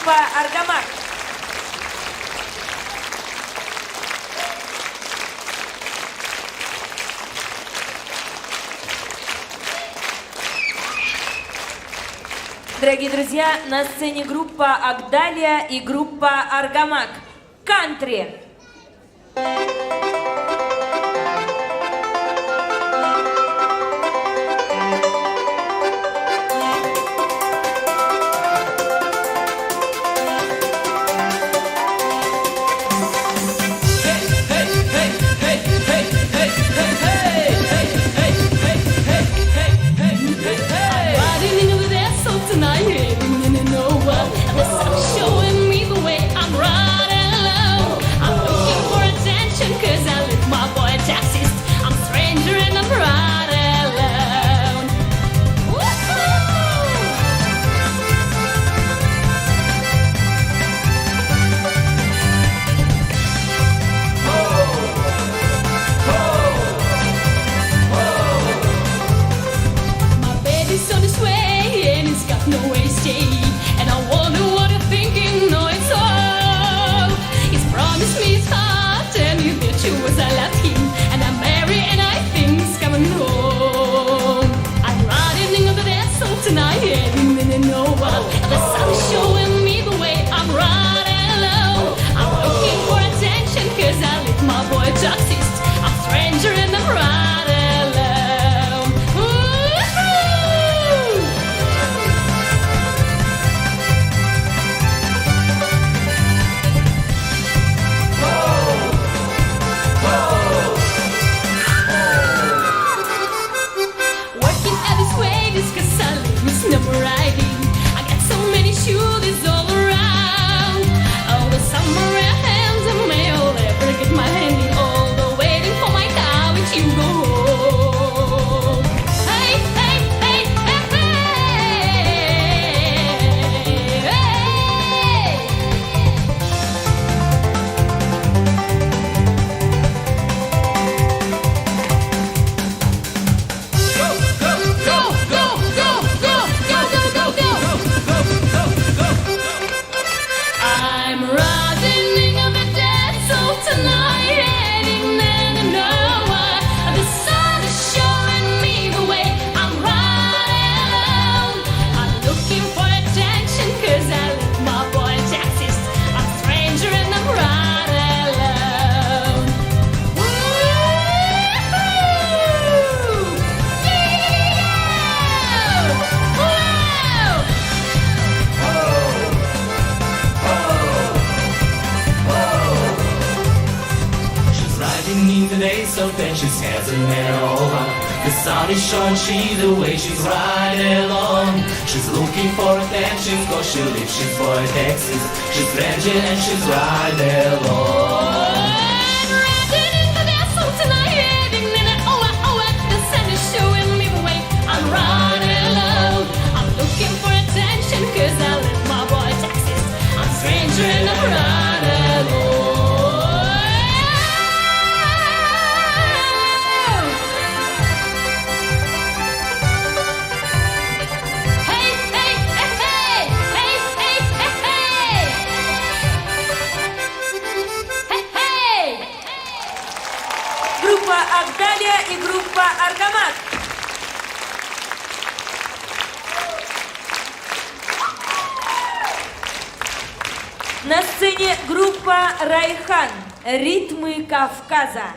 группа Аргамак. Дорогие друзья, на сцене группа Агдалия и группа Аргамак. Кантри. Showing me the way I'm running low. I'm she needs today, so then she scares and head over. The sun is short, she's away, she's riding along. She's looking for attention, cause she lives, she's for Texas. She's raging and she's riding along. Riding in the vessel tonight, heading in it. Oh, the sun is showing me the way. I'm riding alone. I'm looking for attention, cause I live my boy Texas. I'm stranger and I'm riding alone. Hey, hey, hey, hey, hey, hey, hey, hey. Hey, hey. Группа Авдалия и группа Аргамак. На сцене группа Райхан. Ритмы Кавказа.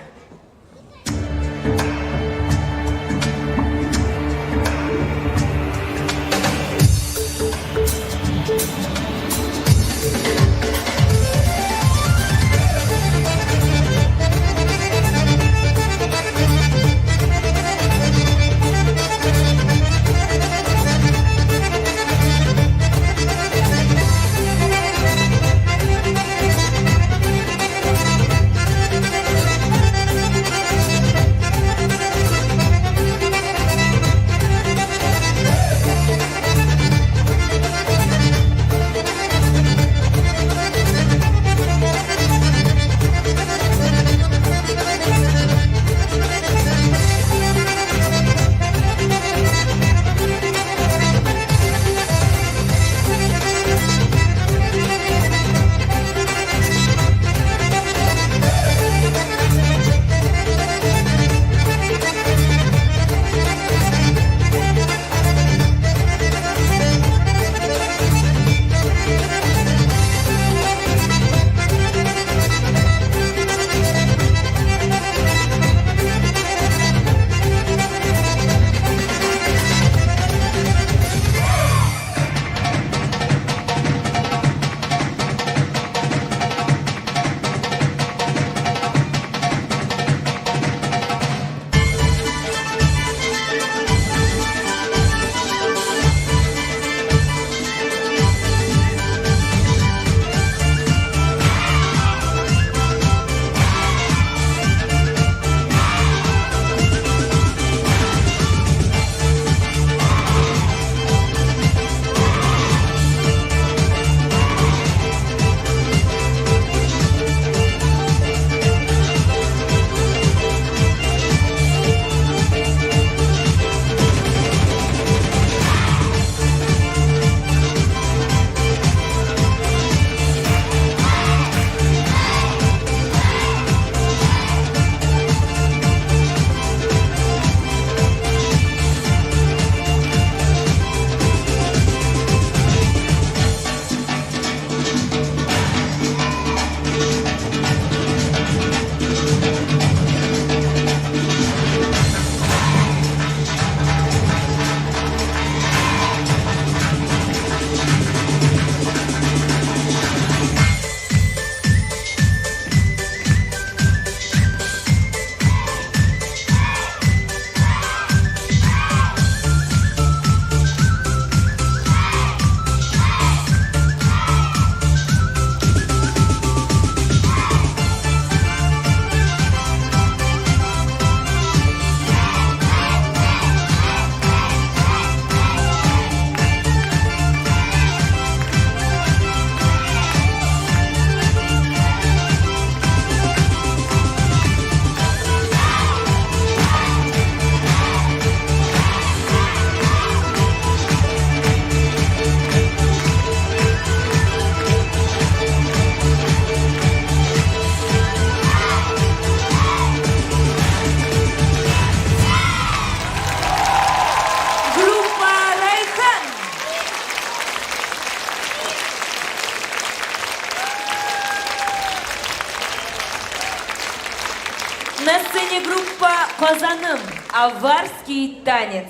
На сцене группа «Казаным» «Аварский танец».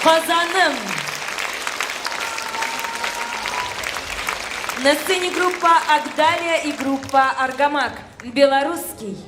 Казаным. На сцене группа Агдалия и группа Аргамак. Белорусский.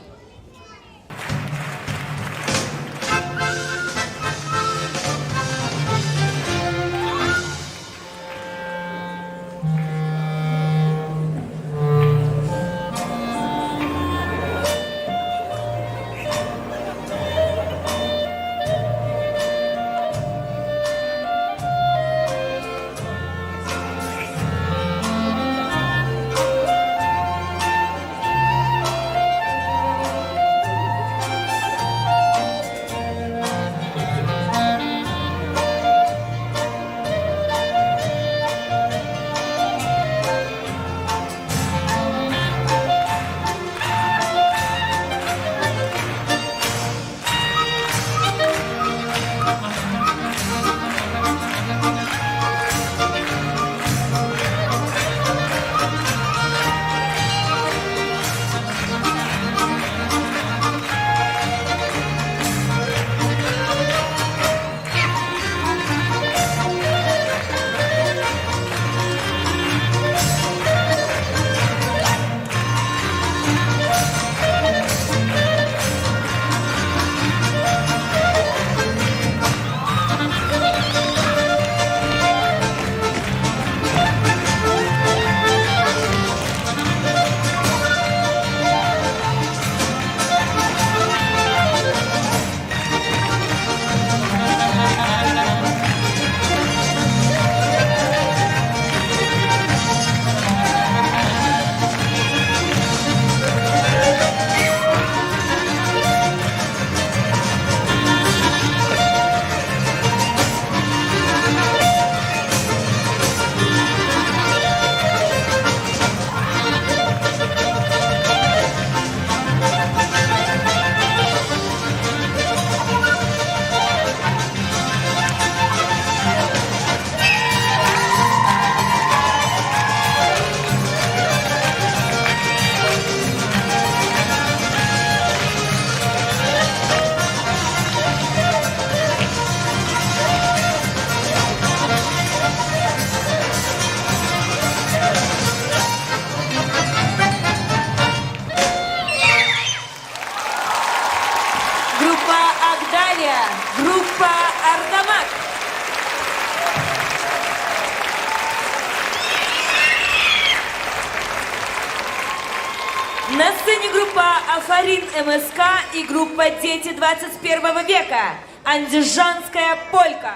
Группа Аргамак. На сцене группа Афарин МСК и группа Дети 21 века. Андижанская полька.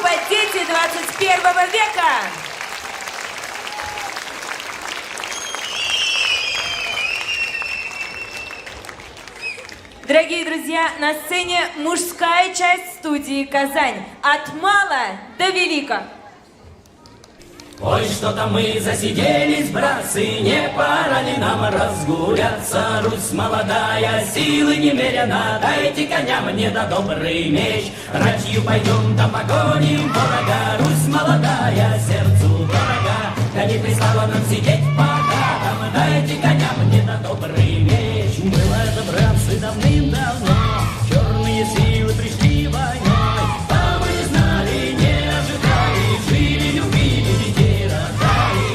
группа «Дети 21 века». Дорогие друзья, на сцене мужская часть студии «Казань». От мала до велика. Ой, что-то мы засиделись, братцы, не пора ли нам разгуляться? Русь молодая, силы немерено, дайте коня мне да добрый меч. Ратью пойдем да погоним ворога, Русь молодая, сердцу дорога. Да не пристало нам сидеть пока, там дайте коня мне да добрый меч. Было это, братцы, давным-давно, черные силы пришли войной. А мы не знали, не ожидали, жили, любили, детей рождали.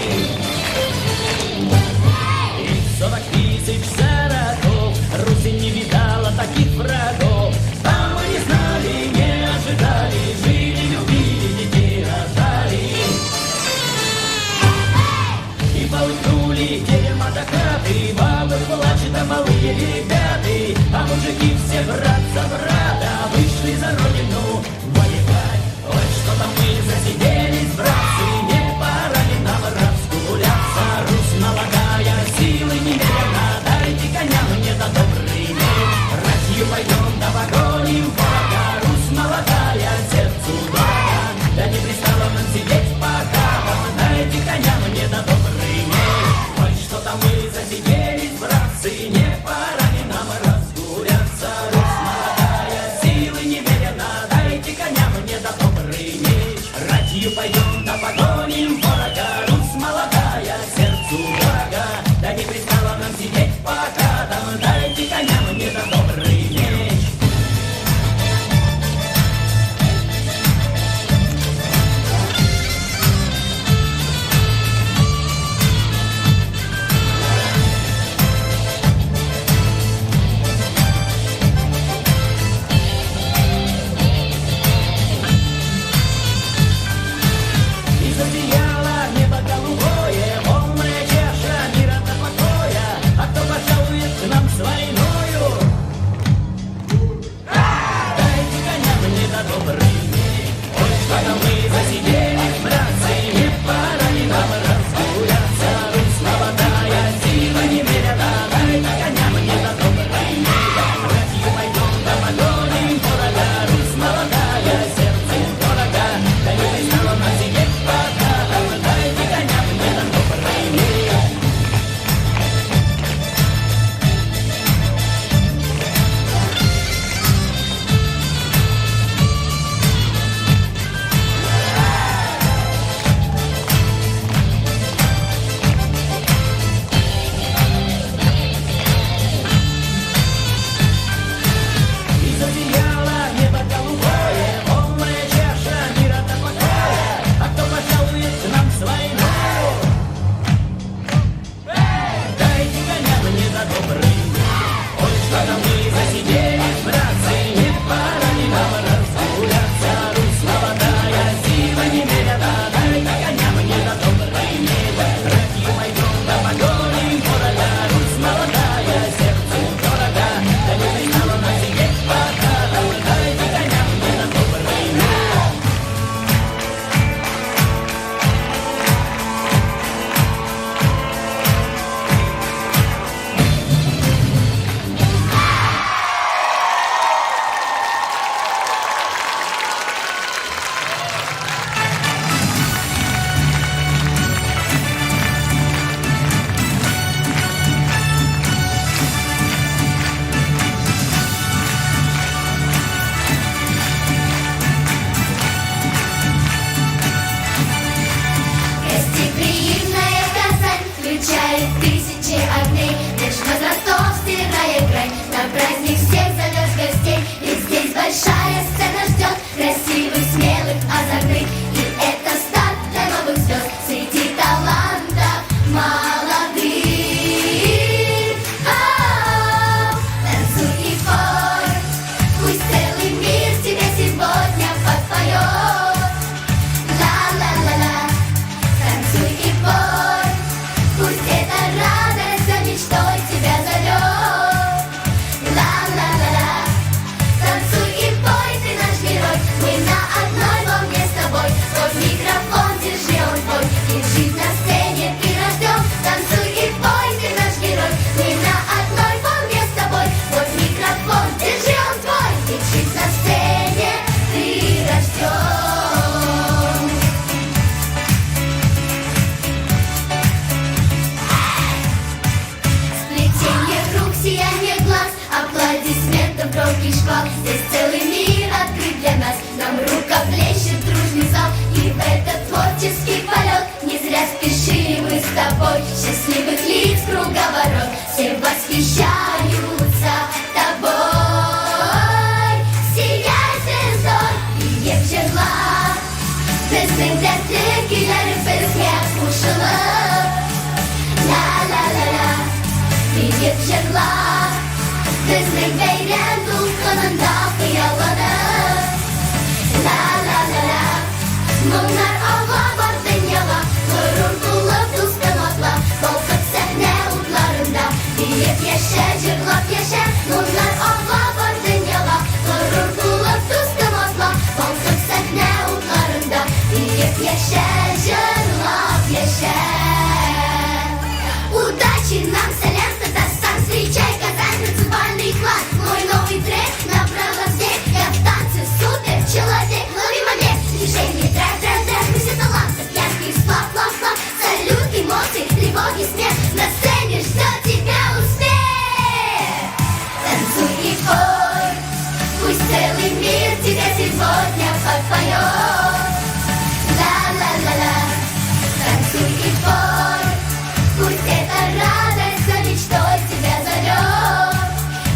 И 40 тысяч зароков Руси не видала таких врагов. А мы не знали, не ожидали, жили, любили, детей рождали. И полыхнули терема до хаты, бабы плачут, а малые ребята, а мужики все брат за брата вышли за родину воевать. Ой, что-то мы засиделись, братцы, не пора ли нам разгуляться? Русь молодая, силы немерено, дайте коня мне да добрый меч. Ратью пойдем да погоним ворога, Русь молодая, сердцу дорога. Да не пристало нам сидеть пока, дайте коня мне да добрый меч. Ой, что-то мы засиделись, братцы, не пора ли нам разгуляться? Русь молодая, силы немерено, дайте коня мне да добрый меч. Ратью пойдем да погоним ворога, Русь молодая, сердцу дорога. Да не пристало нам сидеть пока, дайте коня мне да добрый меч. Bizim dertlikiler bizge kuşulup La la la la Deyip jırlar Bizim beyren dulkanında kıyalanıp La la la la Bunlar Allah var dünyada Gurur bulup tuskamakla Balkıp sahne utlarında Deyip yaşa jırlap yaşa Bunlar Allah var dünyada Gurur bulup tuskamakla Balkıp sahne utlarında Deyip yaşa jırlap yaşa Удачи нам, салям, Татарстан Встречай, Казань, танцевальный класс Мой новый трек направо всех Я в танце супер человек Лови момент, движение, драйв Мы все таланты, яркий сплав, плав, плав Салют, эмоции, тревоги, смех На сцене ждет тебя успех Танцуй и пой Пусть целый мир тебя сегодня подпоет Ла-ла-ла-ла Танцуй и пой Пусть эта радость за мечтой тебя зовет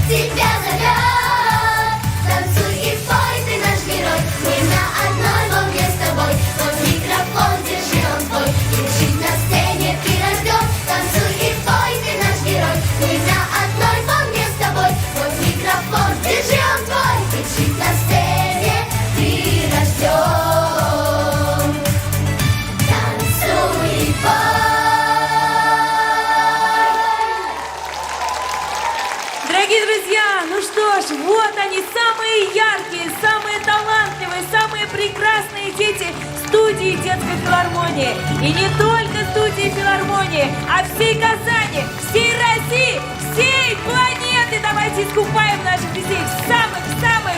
Тебя зовет Танцуй и пой, ты наш герой Мы на одной волне с тобой Вот микрофон, держи он твой Кричит на сцене, ты рожден Танцуй и пой, ты наш герой Мы на одной волне с тобой Вот микрофон, держи он твой Кричит на сцене, ты рожден Танцуй и пой Дорогие друзья, ну что ж, вот они, самые яркие, самые талантливые, самые прекрасные дети студии детской филармонии. И не только студии филармонии, а всей Казани, всей России, всей планеты. Давайте искупаем наших детей в самых-самых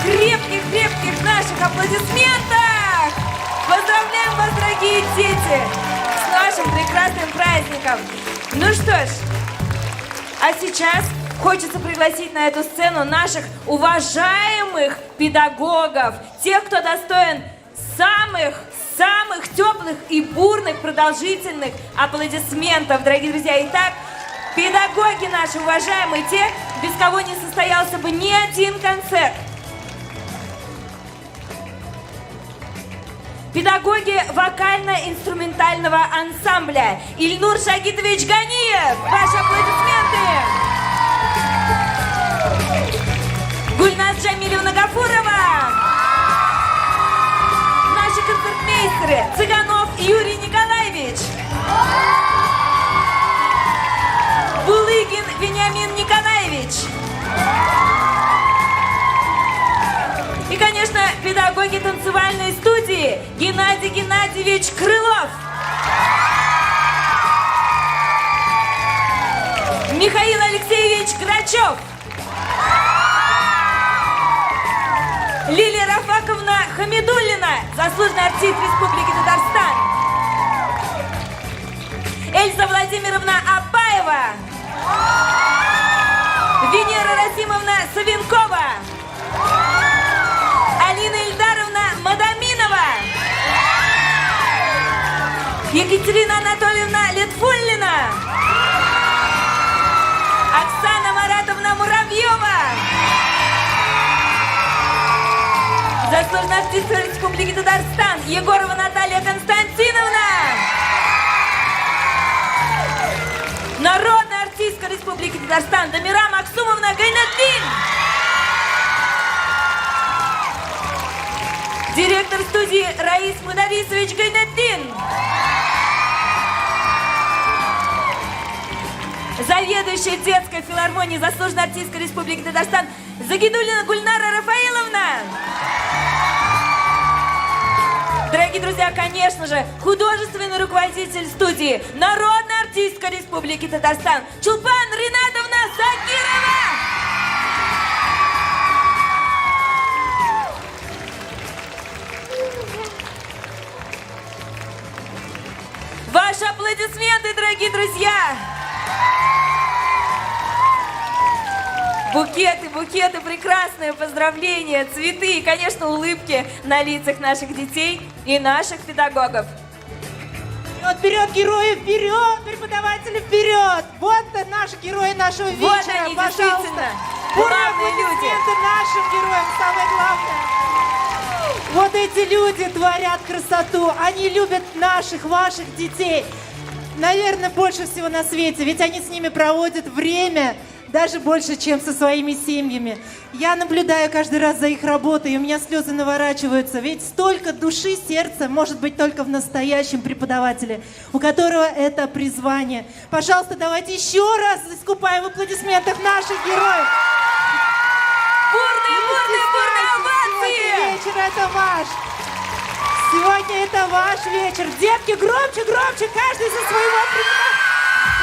крепких наших аплодисментах. Поздравляем вас, дорогие дети, с нашим прекрасным праздником. Ну что ж, а сейчас хочется пригласить на эту сцену наших уважаемых педагогов, тех, кто достоин самых теплых и бурных, продолжительных аплодисментов, дорогие друзья. Итак, педагоги наши уважаемые, те, без кого не состоялся бы ни один концерт. Педагоги вокально-инструментального ансамбля Ильнур Шагитович Ганиев. Ваши аплодисменты. Гульназ Джамилевна Гафурова. Наши концертмейстеры Цыганов Юрий Николаевич. Булыгин Вениамин Николаевич. И, конечно, педагоги танцевальной студии Геннадий Геннадьевич Крылов. Михаил Алексеевич Грачев. Лилия Рафаковна Хамидуллина, заслуженный артист Республики Татарстан. Эльза Владимировна Абаева. Венера Расимовна Савенкова. Алина Ильдаровна Мадаминова. Екатерина Анатольевна Литфуллина. Оксана Маратовна Муравьева. Заслуженная артистка Республики Татарстан Егорова Наталья Константиновна. Народная артистка Республики Татарстан Дамира Максумовна Гайнатдин. Директор студии Раис Мударисович Гайнатдин. Заведующая детской филармонией заслуженная артистка Республики Татарстан Загидуллина Гульнара Рафаиловна. Дорогие друзья, конечно же, художественный руководитель студии, народная артистка Республики Татарстан Чулпан Ринатовна Закирова. Ваши аплодисменты, дорогие друзья! Букеты, прекрасные поздравления, цветы и, конечно, улыбки на лицах наших детей и наших педагогов. Вперед, герои, вперед, преподаватели, вперед! Вот наши герои нашего вечера, Вот они, пожалуйста. действительно, Бурные главные люди. аплодисменты нашим героям, самое главное. Вот эти люди творят красоту. Они любят наших, ваших детей. Наверное, больше всего на свете. Ведь они с ними проводят время даже больше, чем со своими семьями. Я наблюдаю каждый раз за их работой, и у меня слезы наворачиваются. Ведь столько души, сердца может быть только в настоящем преподавателе, у которого это призвание. Пожалуйста, давайте еще раз искупаем в аплодисментах наших героев. Бурные овации! Вечер это ваш. Сегодня это ваш вечер. Детки, громче, громче, каждый за своего преподавателя.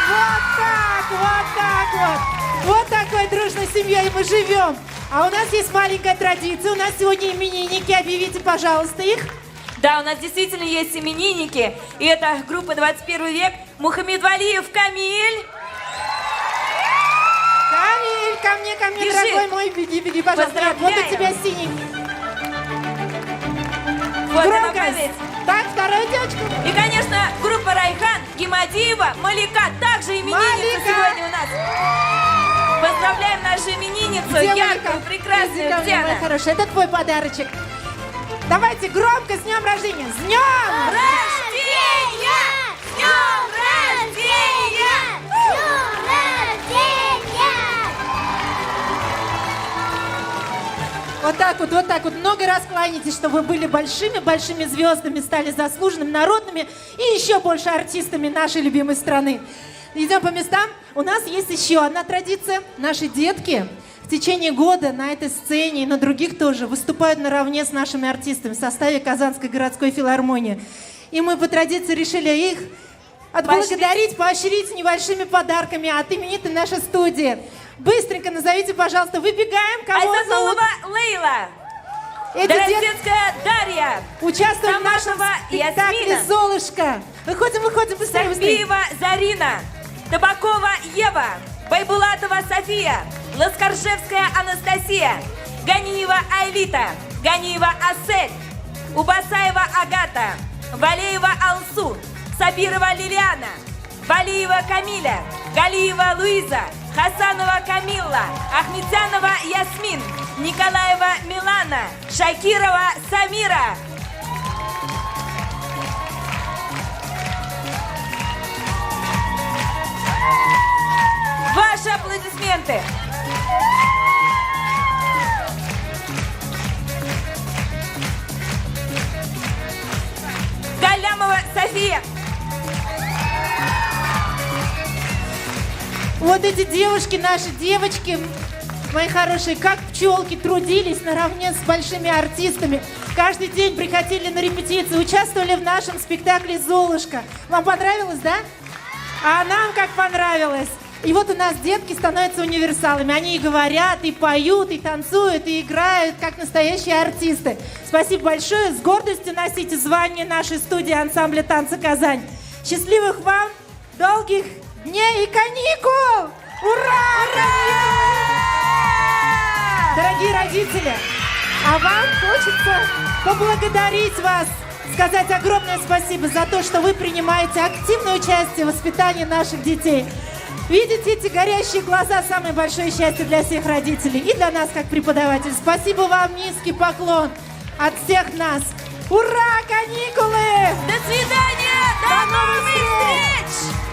Вот так, вот так вот. Вот такой дружной семьей мы живем. А у нас есть маленькая традиция. У нас сегодня именинники. Объявите, пожалуйста, их. Да, у нас действительно есть именинники. И это группа 21 век. Мухаммед Валиев Камиль. Камиль, ко мне, Держи. дорогой мой. Беги, беги, пожалуйста. Вот у тебя синий. Вот она Громкость. память. Так, вторую девочку. И, конечно, группа Райхан, Гимадиева, Малика. Также именинница Малика. сегодня у нас. Поздравляем нашу именинницу, Где яркую, Малика? прекрасную. Иди ко Где мне, моя она? хорошая. Это твой подарочек. Давайте громко с днем рождения. С днем! Рождения! С днем рождения! С днем рождения! Вот так вот. Много раз кланяйтесь, чтобы вы были большими звездами, стали заслуженными, народными и еще больше артистами нашей любимой страны. Идем по местам. У нас есть еще одна традиция. Наши детки в течение года на этой сцене и на других тоже выступают наравне с нашими артистами в составе Казанской городской филармонии. И мы по традиции решили их отблагодарить, поощрить небольшими подарками от именитой нашей студии. Быстренько назовите, пожалуйста, выбегаем, кого зовут. Айзатулова Лейла. Эти детки Дорофецкая Дарья. участвуют в нашем Самашева спектакле Ясмина. «Золушка». Выходим, быстрее, быстрее. Сахбиева Зарина. Табакова Ева. Байбулатова София. Ласкаржевская Анастасия. Ганиева Айлита. Ганиева Асель. Убасаева Агата. Валеева Алсу. Сабирова Лилиана. Валиева Камиля. Галиева Луиза. Хасанова Камилла. Ахметзянова Ясмин. Николаева Милана. Шакирова Самира. Ваши аплодисменты. Галямова София. Вот эти девушки, наши девочки, мои хорошие, как пчелки, трудились наравне с большими артистами. Каждый день приходили на репетиции, участвовали в нашем спектакле «Золушка». Вам понравилось, да? А нам как понравилось. И вот у нас детки становятся универсалами. Они и говорят, и поют, и танцуют, и играют, как настоящие артисты. Спасибо большое. С гордостью носите звание нашей студии ансамбля «Танцы Казань». Счастливых вам долгих дней и каникул! Ура! Дорогие родители, а вам хочется поблагодарить вас, сказать огромное спасибо за то, что вы принимаете активное участие в воспитании наших детей. Видите эти горящие глаза – самое большое счастье для всех родителей и для нас, как преподавателей. Спасибо вам, низкий поклон от всех нас. Ура, каникулы! До свидания! До новых встреч!